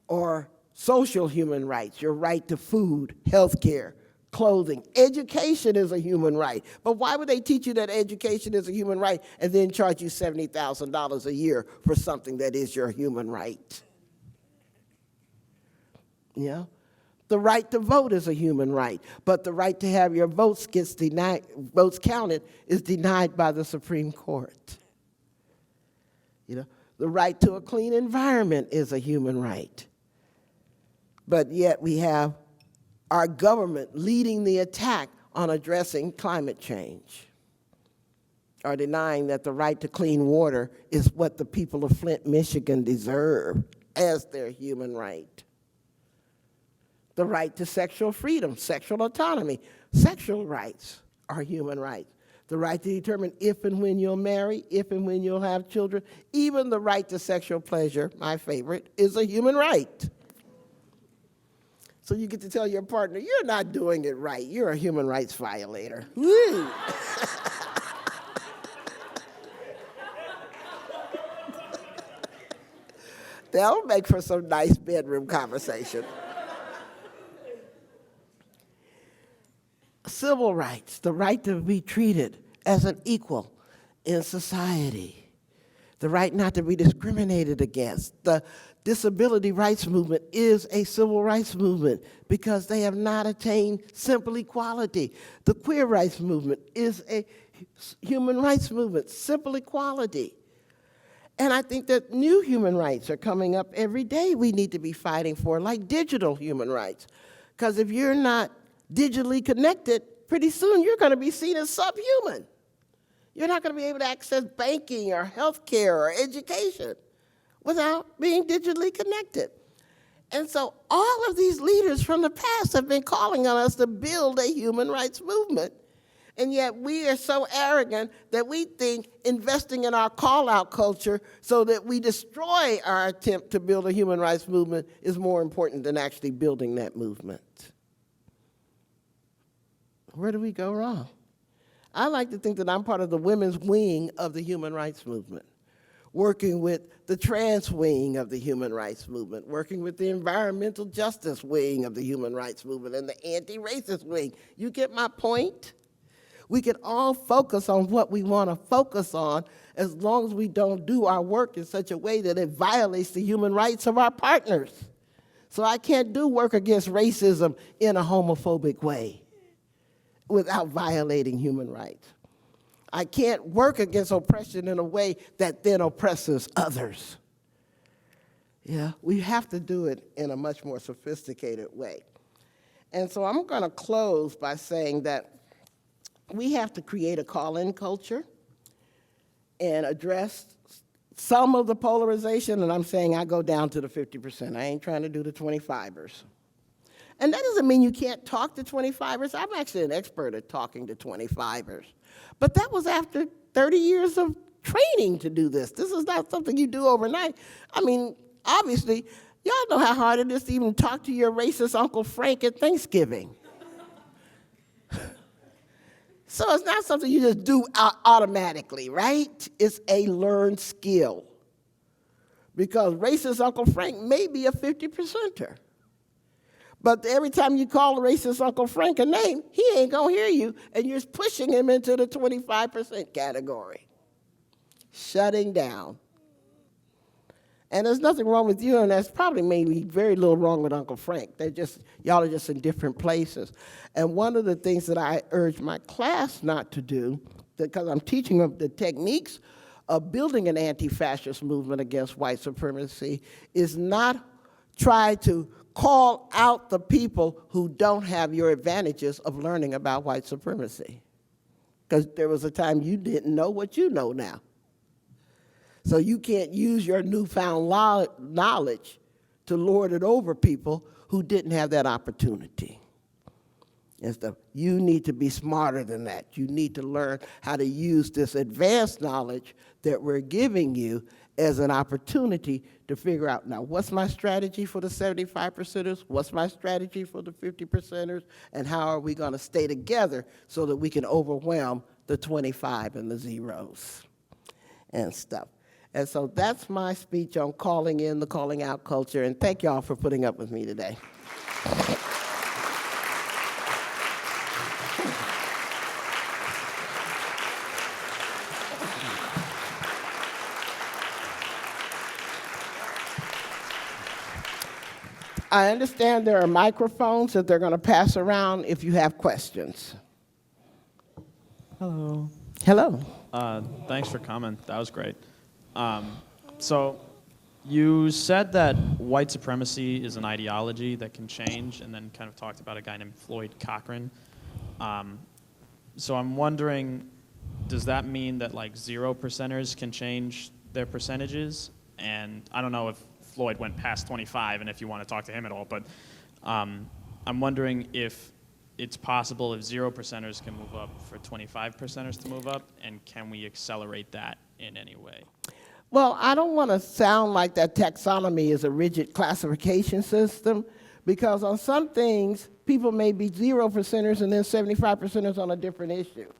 Or social human rights, your right to food, health care, clothing. Education is a human right. But why would they teach you that education is a human right and then charge you $70,000 a year for something that is your human right? You know? The right to vote is a human right, but the right to have your votes counted is denied by the Supreme Court. You know, the right to a clean environment is a human right. But yet we have our government leading the attack on addressing climate change, or denying that the right to clean water is what the people of Flint, Michigan deserve as their human right. The right to sexual freedom, sexual autonomy, sexual rights are human rights. The right to determine if and when you'll marry, if and when you'll have children, even the right to sexual pleasure, my favorite, is a human right. So you get to tell your partner, you're not doing it right. You're a human rights violator. Woo! That'll make for some nice bedroom conversation. Civil rights, the right to be treated as an equal in society, the right not to be discriminated against. The disability rights movement is a civil rights movement because they have not attained simple equality. The queer rights movement is a human rights movement, simple equality. And I think that new human rights are coming up every day we need to be fighting for, like digital human rights. Because if you're not digitally connected, pretty soon you're going to be seen as subhuman. You're not going to be able to access banking or healthcare or education without being digitally connected. And so all of these leaders from the past have been calling on us to build a human rights movement. And yet we are so arrogant that we think investing in our call-out culture so that we destroy our attempt to build a human rights movement is more important than actually building that movement. Where do we go wrong? I like to think that I'm part of the women's wing of the human rights movement, working with the trans wing of the human rights movement, working with the environmental justice wing of the human rights movement, and the anti-racist wing. You get my point? We can all focus on what we want to focus on as long as we don't do our work in such a way that it violates the human rights of our partners. So I can't do work against racism in a homophobic way without violating human rights. I can't work against oppression in a way that then oppresses others. Yeah, we have to do it in a much more sophisticated way. And so I'm going to close by saying that we have to create a call-in culture and address some of the polarization, and I'm saying I go down to the 50%. I ain't trying to do the 25ers. And that doesn't mean you can't talk to 25ers. I'm actually an expert at talking to 25ers. But that was after 30 years of training to do this. This is not something you do overnight. I mean, obviously, y'all know how hard it is to even talk to your racist Uncle Frank at Thanksgiving. So it's not something you just do automatically, right? It's a learned skill. Because racist Uncle Frank may be a 50%er. But every time you call racist Uncle Frank a name, he ain't gonna hear you, and you're pushing him into the 25% category. Shutting down. And there's nothing wrong with you, and that's probably mainly very little wrong with Uncle Frank. Y'all are just in different places. And one of the things that I urge my class not to do, because I'm teaching them the techniques of building an anti-fascist movement against white supremacy, is not try to call out the people who don't have your advantages of learning about white supremacy. Because there was a time you didn't know what you know now. So you can't use your newfound knowledge to lord it over people who didn't have that opportunity. And stuff. You need to be smarter than that. You need to learn how to use this advanced knowledge that we're giving you as an opportunity to figure out, now, what's my strategy for the 75%ers? What's my strategy for the 50%ers? And how are we going to stay together so that we can overwhelm the 25 and the zeros and stuff? And so that's my speech on calling in the calling out culture, and thank y'all for putting up with me today. I understand there are microphones that they're going to pass around if you have questions. Hello. Hello. Thanks for coming. That was great. So you said that white supremacy is an ideology that can change, and then kind of talked about a guy named Floyd Cochran. So I'm wondering, does that mean that like 0%ers can change their percentages? And I don't know if Floyd went past 25 and if you want to talk to him at all, but I'm wondering if it's possible if 0%ers can move up for 25%ers to move up, and can we accelerate that in any way? Well, I don't want to sound like that taxonomy is a rigid classification system, because on some things, people may be 0%ers and then 75%ers on a different issue.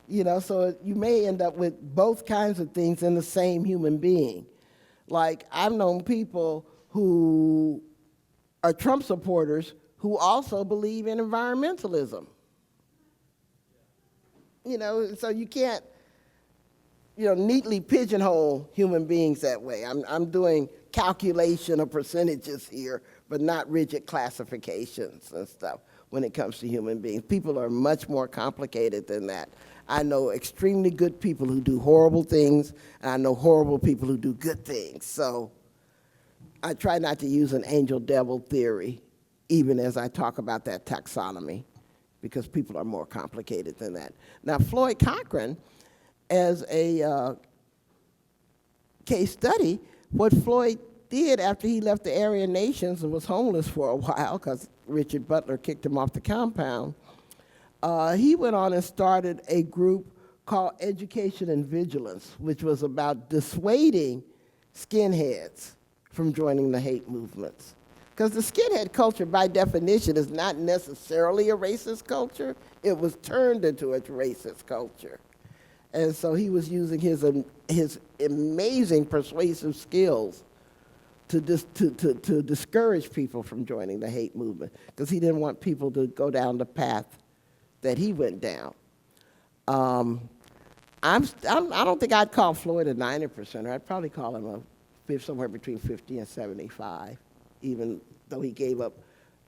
You know, so you may end up with both kinds of things in the same human being. Like, I've known people who are Trump supporters who also believe in environmentalism. You know, so you can't, neatly pigeonhole human beings that way. I'm doing calculation of percentages here, but not rigid classifications and stuff when it comes to human beings. People are much more complicated than that. I know extremely good people who do horrible things, and I know horrible people who do good things. So I try not to use an angel-devil theory, even as I talk about that taxonomy, because people are more complicated than that. Now, Floyd Cochran, as a case study, what Floyd did after he left the Aryan nations and was homeless for a while, because Richard Butler kicked him off the compound, he went on and started a group called Education and Vigilance, which was about dissuading skinheads from joining the hate movements. Because the skinhead culture, by definition, is not necessarily a racist culture. It was turned into a racist culture. And so he was using his amazing persuasive skills to discourage people from joining the hate movement, because he didn't want people to go down the path that he went down. I don't think I'd call Floyd a 90%er. I'd probably call him somewhere between 50 and 75, even though he gave up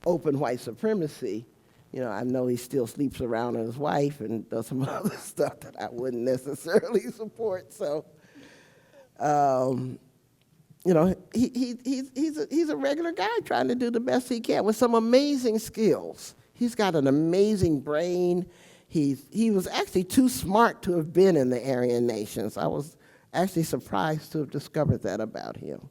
open white supremacy. I know he still sleeps around with his wife and does some other stuff that I wouldn't necessarily support. So, he's a regular guy trying to do the best he can with some amazing skills. He's got an amazing brain. he was actually too smart to have been in the Aryan nations. I was actually surprised to have discovered that about him.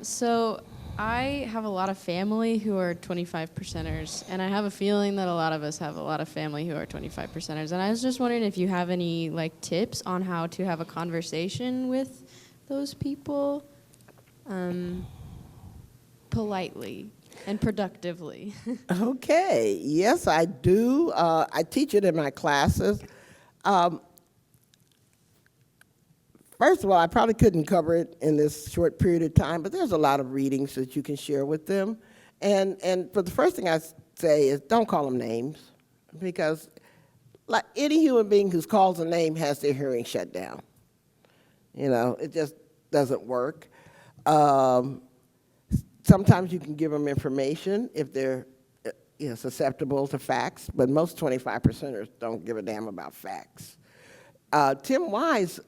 So I have a lot of family who are 25%ers, and I have a feeling that a lot of us have a lot of family who are 25%ers. And I was just wondering if you have any tips on how to have a conversation with those people politely and productively. Okay, yes, I do. I teach it in my classes. First of all, I probably couldn't cover it in this short period of time, but there's a lot of readings that you can share with them. But the first thing I say is don't call them names, because like any human being who calls a name has their hearing shut down. It just doesn't work. Sometimes you can give them information if they're susceptible to facts, but most 25%ers don't give a damn about facts. Tim Wise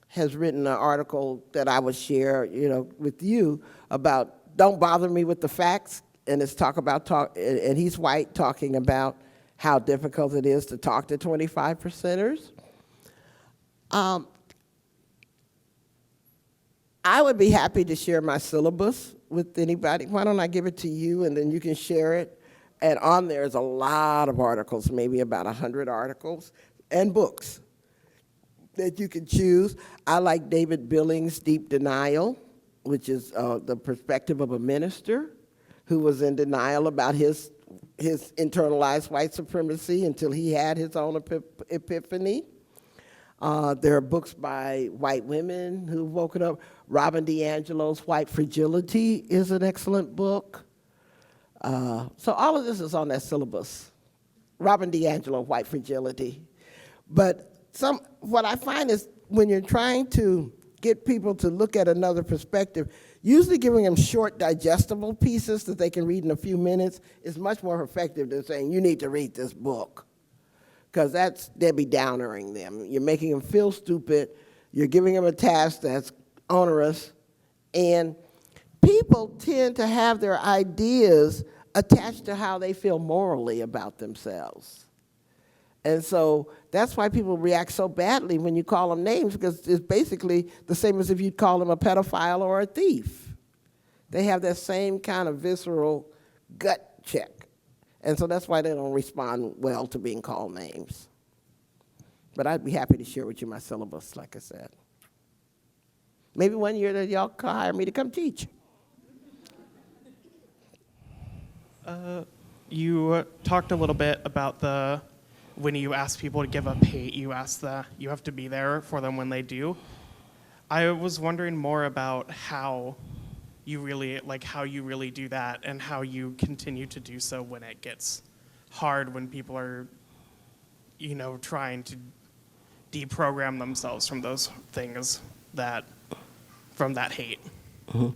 has written an article that I would share, with you about don't bother me with the facts, and it's and he's white, talking about how difficult it is to talk to 25%ers. I would be happy to share my syllabus with anybody. Why don't I give it to you, and then you can share it? And on there is a lot of articles, maybe about 100 articles, and books that you can choose. I like David Billings' Deep Denial, which is the perspective of a minister who was in denial about his internalized white supremacy until he had his own epiphany. There are books by white women who've woken up. Robin DiAngelo's White Fragility is an excellent book. So all of this is on that syllabus. Robin DiAngelo, White Fragility. But what I find is when you're trying to get people to look at another perspective, usually giving them short, digestible pieces that they can read in a few minutes is much more effective than saying, you need to read this book. Because that's Debbie Downering them. You're making them feel stupid. You're giving them a task that's onerous. And people tend to have their ideas attached to how they feel morally about themselves. And so that's why people react so badly when you call them names, because it's basically the same as if you'd call them a pedophile or a thief. They have that same kind of visceral gut check. And so that's why they don't respond well to being called names. But I'd be happy to share with you my syllabus, like I said. Maybe one year that y'all can hire me to come teach. You talked a little bit about when you ask people to give up hate, you have to be there for them when they do. I was wondering more about how you really do that and how you continue to do so when it gets hard, when people are, trying to deprogram themselves from those things from that hate. Mm-hmm.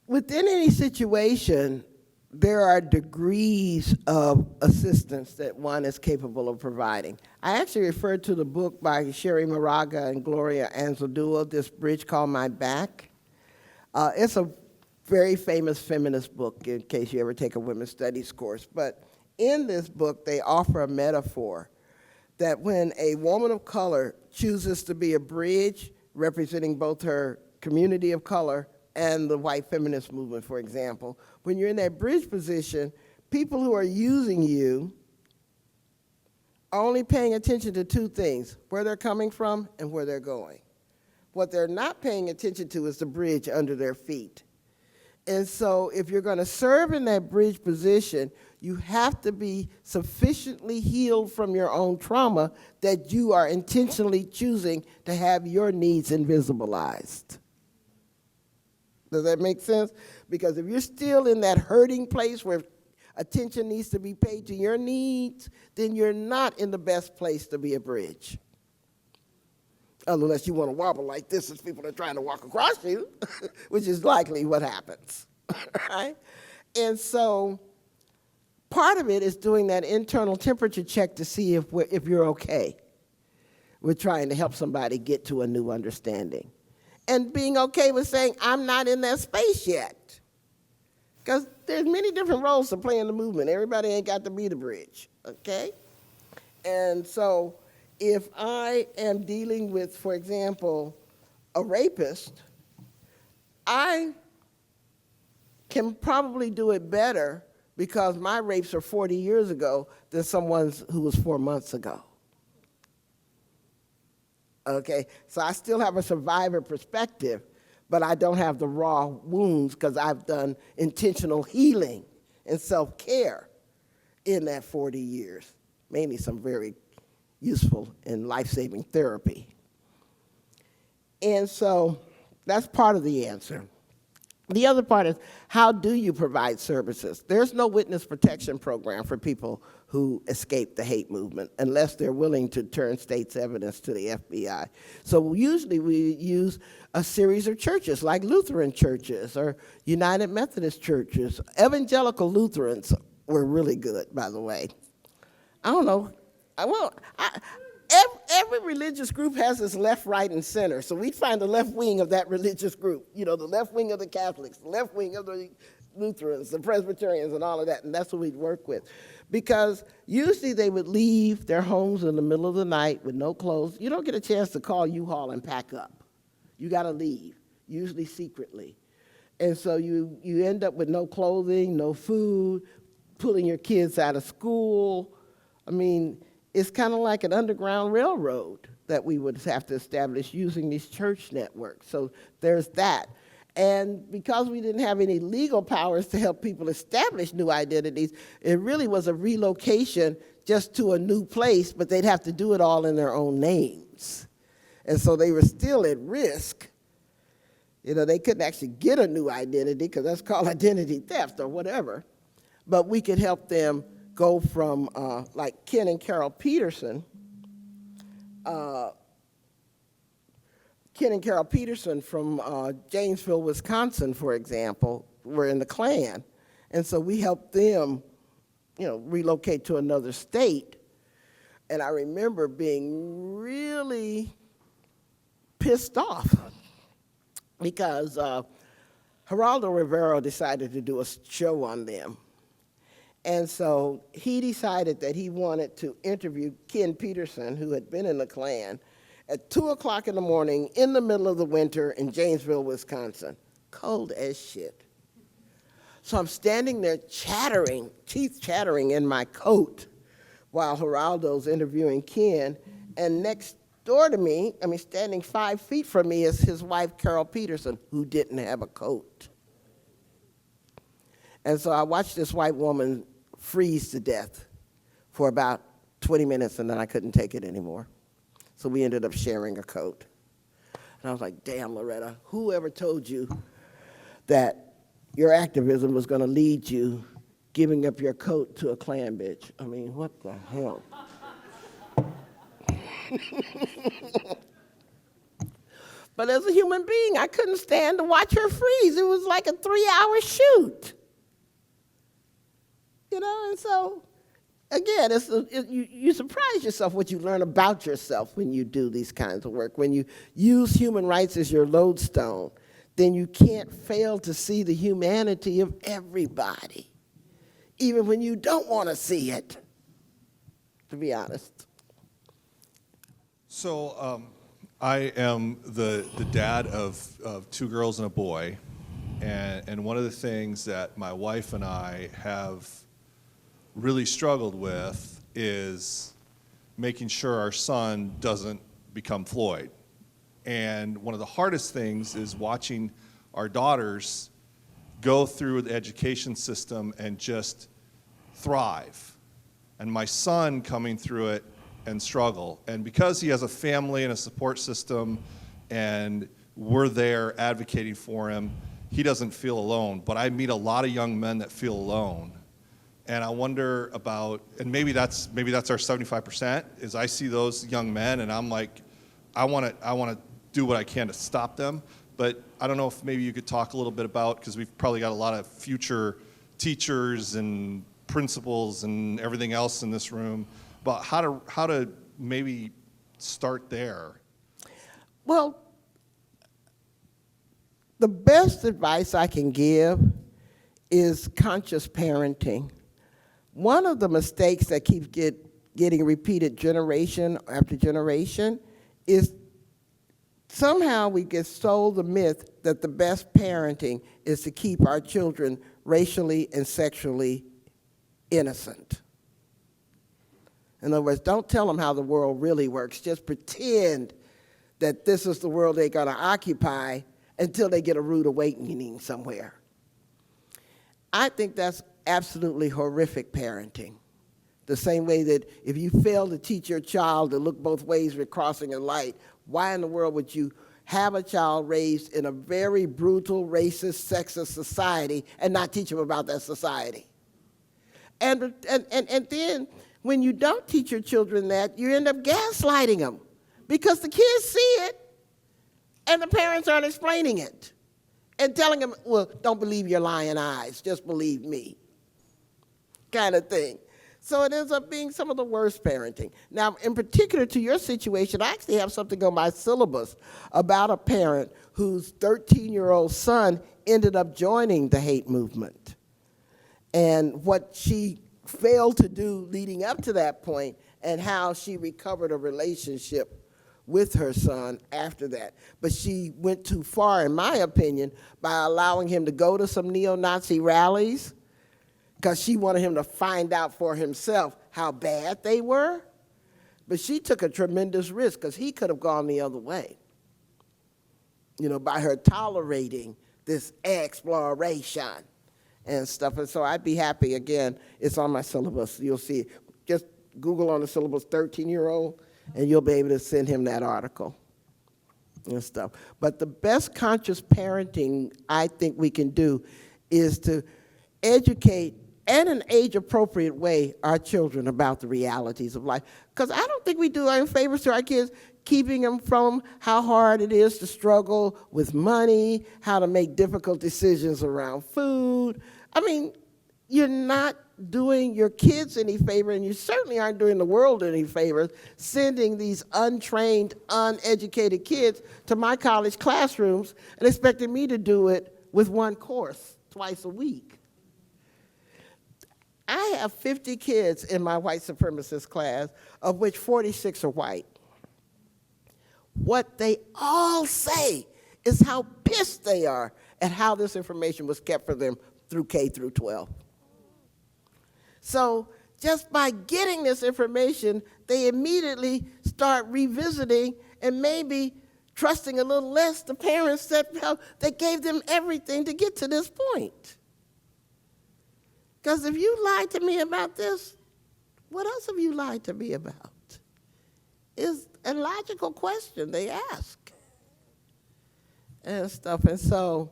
Within any situation, there are degrees of assistance that one is capable of providing. I actually referred to the book by Sherry Moraga and Gloria Anzaldúa, This Bridge Called My Back. It's a very famous feminist book in case you ever take a women's studies course. But in this book, they offer a metaphor that when a woman of color chooses to be a bridge representing both her community of color and the white feminist movement, for example, when you're in that bridge position, people who are using you are only paying attention to two things: where they're coming from and where they're going. What they're not paying attention to is the bridge under their feet. And so if you're going to serve in that bridge position, you have to be sufficiently healed from your own trauma that you are intentionally choosing to have your needs invisibilized. Does that make sense? Because if you're still in that hurting place where attention needs to be paid to your needs, then you're not in the best place to be a bridge. Unless you want to wobble like this as people are trying to walk across you, which is likely what happens, right? And so part of it is doing that internal temperature check to see if you're okay with trying to help somebody get to a new understanding. And being okay with saying, I'm not in that space yet. Because there's many different roles to play in the movement. Everybody ain't got to be the bridge, okay? And so if I am dealing with, for example, a rapist, I can probably do it better because my rapes are 40 years ago than someone's who was 4 months ago. Okay, so I still have a survivor perspective, but I don't have the raw wounds because I've done intentional healing and self-care in that 40 years, mainly some very useful and life-saving therapy. And so that's part of the answer. The other part is, how do you provide services? There's no witness protection program for people who escape the hate movement unless they're willing to turn state's evidence to the FBI. So usually we use a series of churches like Lutheran churches or United Methodist churches. Evangelical Lutherans were really good, by the way. I don't know. Every religious group has its left, right, and center. So we find the left wing of that religious group, you know, the left wing of the Catholics, the left wing of the Lutherans, the Presbyterians, and all of that, and that's what we'd work with. Because usually they would leave their homes in the middle of the night with no clothes. You don't get a chance to call U-Haul and pack up. You got to leave, usually secretly. And so you end up with no clothing, no food, pulling your kids out of school. I mean, it's kind of like an underground railroad that we would have to establish using these church networks. So there's that. And because we didn't have any legal powers to help people establish new identities, it really was a relocation just to a new place, but they'd have to do it all in their own names. And so they were still at risk. You know, they couldn't actually get a new identity because that's called identity theft or whatever. But we could help them go from, like Ken and Carol Peterson. Ken and Carol Peterson from Janesville, Wisconsin, for example, were in the Klan. And so we helped them, you know, relocate to another state. And I remember being really pissed off because Geraldo Rivera decided to do a show on them. And so he decided that he wanted to interview Ken Peterson, who had been in the Klan, at 2 o'clock in the morning in the middle of the winter in Janesville, Wisconsin. Cold as shit. So I'm standing there chattering, teeth chattering in my coat while Geraldo's interviewing Ken. And next door to me, I mean, standing 5 feet from me is his wife, Carol Peterson, who didn't have a coat. And so I watched this white woman freeze to death for about 20 minutes, and then I couldn't take it anymore. So we ended up sharing a coat. And I was like, damn, Loretta, whoever told you that your activism was going to lead you giving up your coat to a Klan bitch? I mean, what the hell? But as a human being, I couldn't stand to watch her freeze. It was like a 3-hour shoot. You know, and so, again, you surprise yourself what you learn about yourself when you do these kinds of work. When you use human rights as your lodestone, then you can't fail to see the humanity of everybody, even when you don't want to see it, to be honest. So I am the dad of 2 girls and a boy, and one of the things that my wife and I have really struggled with is making sure our son doesn't become Floyd. And one of the hardest things is watching our daughters go through the education system and just thrive. And my son coming through it and struggle. And because he has a family and a support system and we're there advocating for him, he doesn't feel alone. But I meet a lot of young men that feel alone. And I wonder about, and maybe that's our 75%, is I see those young men and I'm like, I want to do what I can to stop them. But I don't know if maybe you could talk a little bit about, because we've probably got a lot of future teachers and principals and everything else in this room, about how to maybe start there. Well, the best advice I can give is conscious parenting. One of the mistakes that keeps getting repeated generation after generation is somehow we get sold the myth that the best parenting is to keep our children racially and sexually innocent. In other words, don't tell them how the world really works. Just pretend that this is the world they're going to occupy until they get a rude awakening somewhere. I think that's absolutely horrific parenting. The same way that if you fail to teach your child to look both ways when crossing a light, why in the world would you have a child raised in a very brutal, racist, sexist society and not teach them about that society? And then when you don't teach your children that, you end up gaslighting them because the kids see it and the parents aren't explaining it and telling them, well, don't believe your lying eyes, just believe me, kind of thing. So it ends up being some of the worst parenting. Now, in particular to your situation, I actually have something on my syllabus about a parent whose 13-year-old son ended up joining the hate movement. And what she failed to do leading up to that point and how she recovered a relationship with her son after that. But she went too far, in my opinion, by allowing him to go to some neo-Nazi rallies because she wanted him to find out for himself how bad they were. But she took a tremendous risk because he could have gone the other way, by her tolerating this exploration and stuff. And so I'd be happy, again, it's on my syllabus. You'll see it. Just Google on the syllabus 13-year-old, and you'll be able to send him that article and stuff. But the best conscious parenting I think we can do is to educate in an age-appropriate way our children about the realities of life. Because I don't think we do any favors to our kids, keeping them from how hard it is to struggle with money, how to make difficult decisions around food. I mean, you're not doing your kids any favor, and you certainly aren't doing the world any favors, sending these untrained, uneducated kids to my college classrooms and expecting me to do it with one course twice a week. I have 50 kids in my white supremacist class, of which 46 are white. What they all say is how pissed they are at how this information was kept for them through K through 12. So just by getting this information, they immediately start revisiting and maybe trusting a little less the parents that gave them everything to get to this point. Because if you lied to me about this, what else have you lied to me about? Is a logical question they ask and stuff. And so,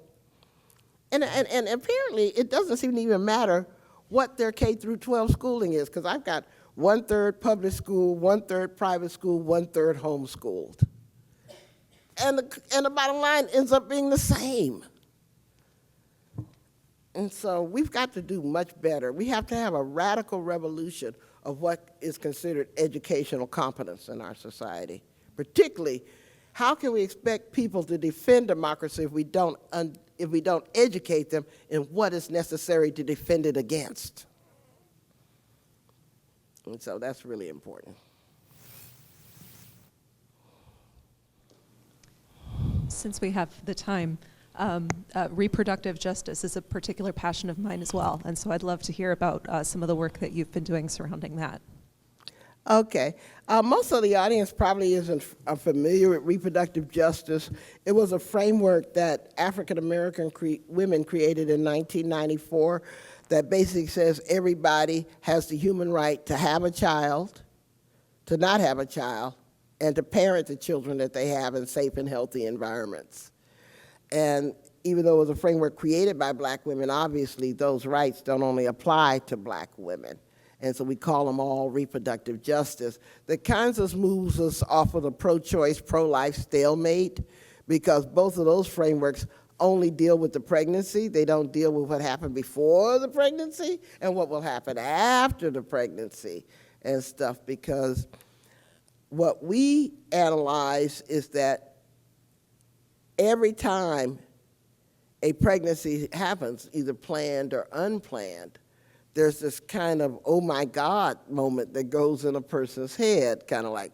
and apparently it doesn't seem to even matter what their K through 12 schooling is, because I've got 1/3 public school, 1/3 private school, 1/3 homeschooled. And the bottom line ends up being the same. And so we've got to do much better. We have to have a radical revolution of what is considered educational competence in our society. Particularly, how can we expect people to defend democracy if we don't educate them in what is necessary to defend it against? And so that's really important. Since we have the time, reproductive justice is a particular passion of mine as well, and so I'd love to hear about some of the work that you've been doing surrounding that. Okay. Most of the audience probably isn't familiar with reproductive justice. It was a framework that African American women created in 1994 that basically says everybody has the human right to have a child, to not have a child, and to parent the children that they have in safe and healthy environments. And even though it was a framework created by black women, obviously those rights don't only apply to black women. And so we call them all reproductive justice. That kind of moves us off of the pro-choice, pro-life stalemate, because both of those frameworks only deal with the pregnancy. They don't deal with what happened before the pregnancy and what will happen after the pregnancy and stuff, because what we analyze is that every time a pregnancy happens, either planned or unplanned, there's this kind of, oh my God moment that goes in a person's head, kind of like,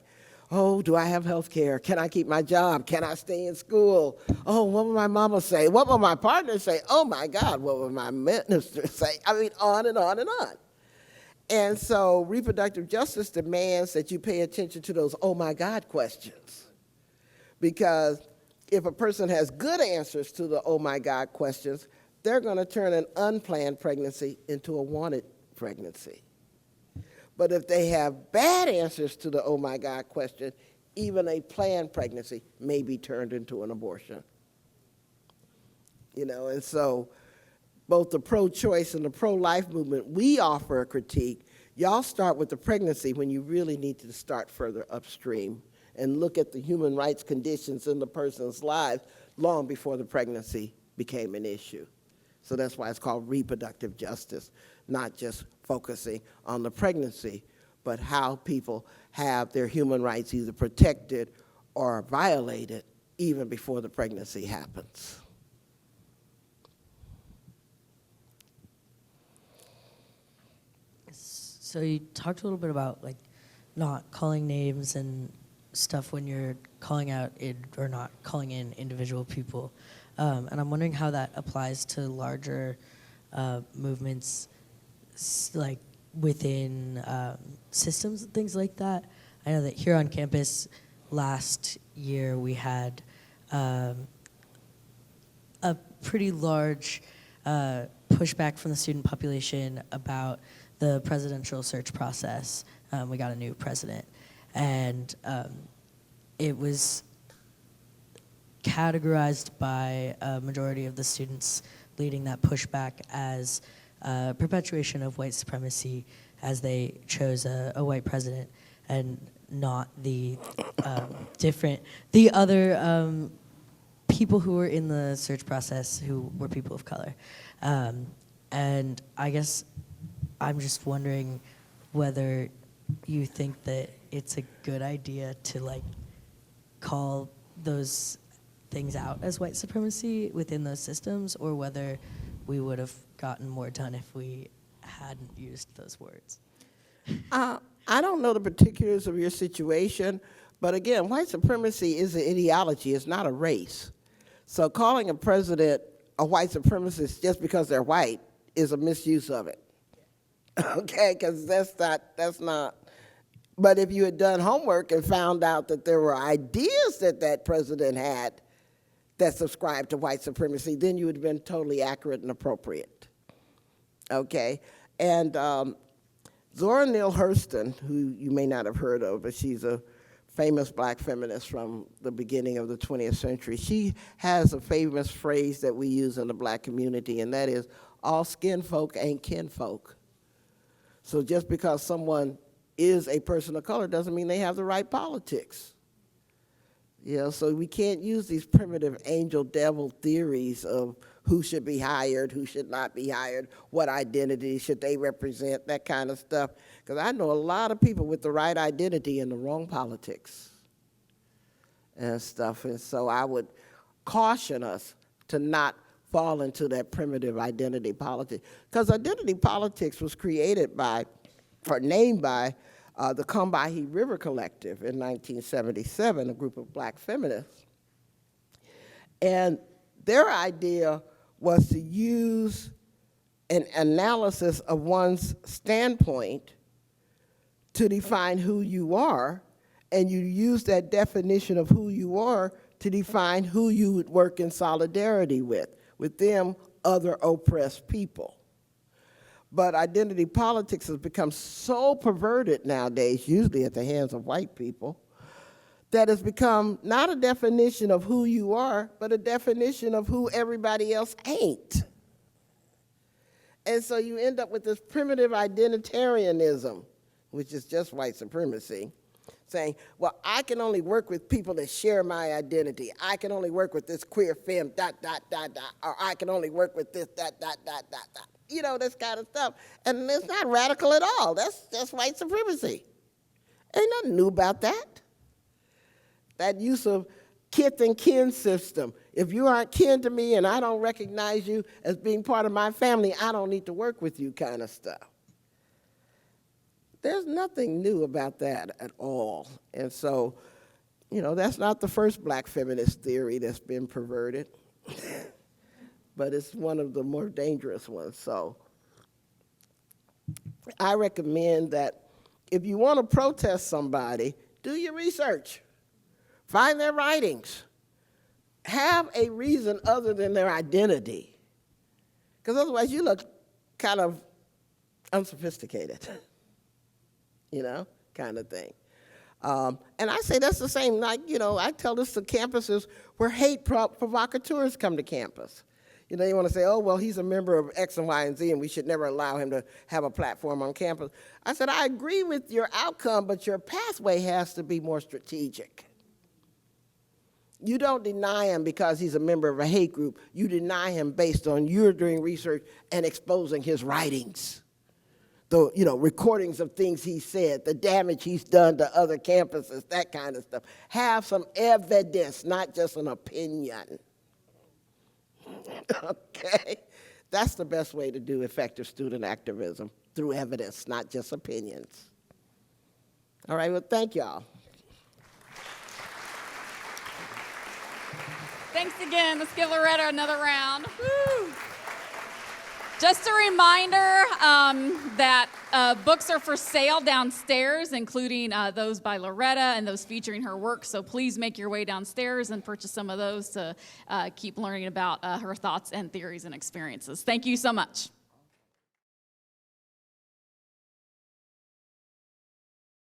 oh, do I have health care? Can I keep my job? Can I stay in school? Oh, what will my mama say? What will my partner say? Oh my God, what will my minister say? I mean, on and on and on. And so reproductive justice demands that you pay attention to those oh my God questions. Because if a person has good answers to the oh my God questions, they're going to turn an unplanned pregnancy into a wanted pregnancy. But if they have bad answers to the oh my God question, even a planned pregnancy may be turned into an abortion. You know, and so both the pro-choice and the pro-life movement, we offer a critique. Y'all start with the pregnancy when you really need to start further upstream and look at the human rights conditions in the person's lives long before the pregnancy became an issue. So that's why it's called reproductive justice, not just focusing on the pregnancy, but how people have their human rights either protected or violated even before the pregnancy happens. So you talked a little bit about like not calling names and stuff when you're calling out or not calling in individual people. And I'm wondering how that applies to larger movements, like within systems and things like that. I know that here on campus last year we had a pretty large pushback from the student population about the presidential search process. We got a new president, and it was categorized by a majority of the students leading that pushback as perpetuation of white supremacy, as they chose a white president and not the other people who were in the search process who were people of color. And I guess I'm just wondering whether you think that it's a good idea to like call those things out as white supremacy within those systems, or whether we would have gotten more done if we hadn't used those words. I don't know the particulars of your situation, but again, white supremacy is an ideology, it's not a race. So calling a president a white supremacist just because they're white is a misuse of it. Okay, because that's not, but if you had done homework and found out that there were ideas that that president had that subscribed to white supremacy, then you would have been totally accurate and appropriate. Okay, and Zora Neale Hurston, who you may not have heard of, but she's a famous black feminist from the beginning of the 20th century. She has a famous phrase that we use in the black community, and that is, all skin folk ain't kin folk. So just because someone is a person of color doesn't mean they have the right politics. You know, so we can't use these primitive angel-devil theories of who should be hired, who should not be hired, what identity should they represent, that kind of stuff. Because I know a lot of people with the right identity and the wrong politics and stuff. And so I would caution us to not fall into that primitive identity politics. Because identity politics was created by, or named by, the Combahee River Collective in 1977, a group of black feminists. And their idea was to use an analysis of one's standpoint to define who you are, and you use that definition of who you are to define who you would work in solidarity with them, other oppressed people. But identity politics has become so perverted nowadays, usually at the hands of white people, that it's become not a definition of who you are, but a definition of who everybody else ain't. And so you end up with this primitive identitarianism, which is just white supremacy, saying, well, I can only work with people that share my identity. I can only work with this queer femme, ... or I can only work with this, ... You know, this kind of stuff. And it's not radical at all. That's white supremacy. Ain't nothing new about that. That use of kith and kin system. If you aren't kin to me and I don't recognize you as being part of my family, I don't need to work with you kind of stuff. There's nothing new about that at all. And so, that's not the first black feminist theory that's been perverted, but it's one of the more dangerous ones. So I recommend that if you want to protest somebody, do your research. Find their writings. Have a reason other than their identity. Because otherwise you look kind of unsophisticated, kind of thing. And I say that's the same, like, I tell this to campuses where hate provocateurs come to campus. They want to say, oh, well, he's a member of X and Y and Z, and we should never allow him to have a platform on campus. I said, I agree with your outcome, but your pathway has to be more strategic. You don't deny him because he's a member of a hate group. You deny him based on you're doing research and exposing his writings. The recordings of things he said, the damage he's done to other campuses, that kind of stuff. Have some evidence, not just an opinion. Okay? That's the best way to do effective student activism, through evidence, not just opinions. All right, well, thank y'all. Thanks again. Let's give Loretta another round. Woo. Just a reminder that books are for sale downstairs, including those by Loretta and those featuring her work. So please make your way downstairs and purchase some of those to keep learning about her thoughts and theories and experiences. Thank you so much.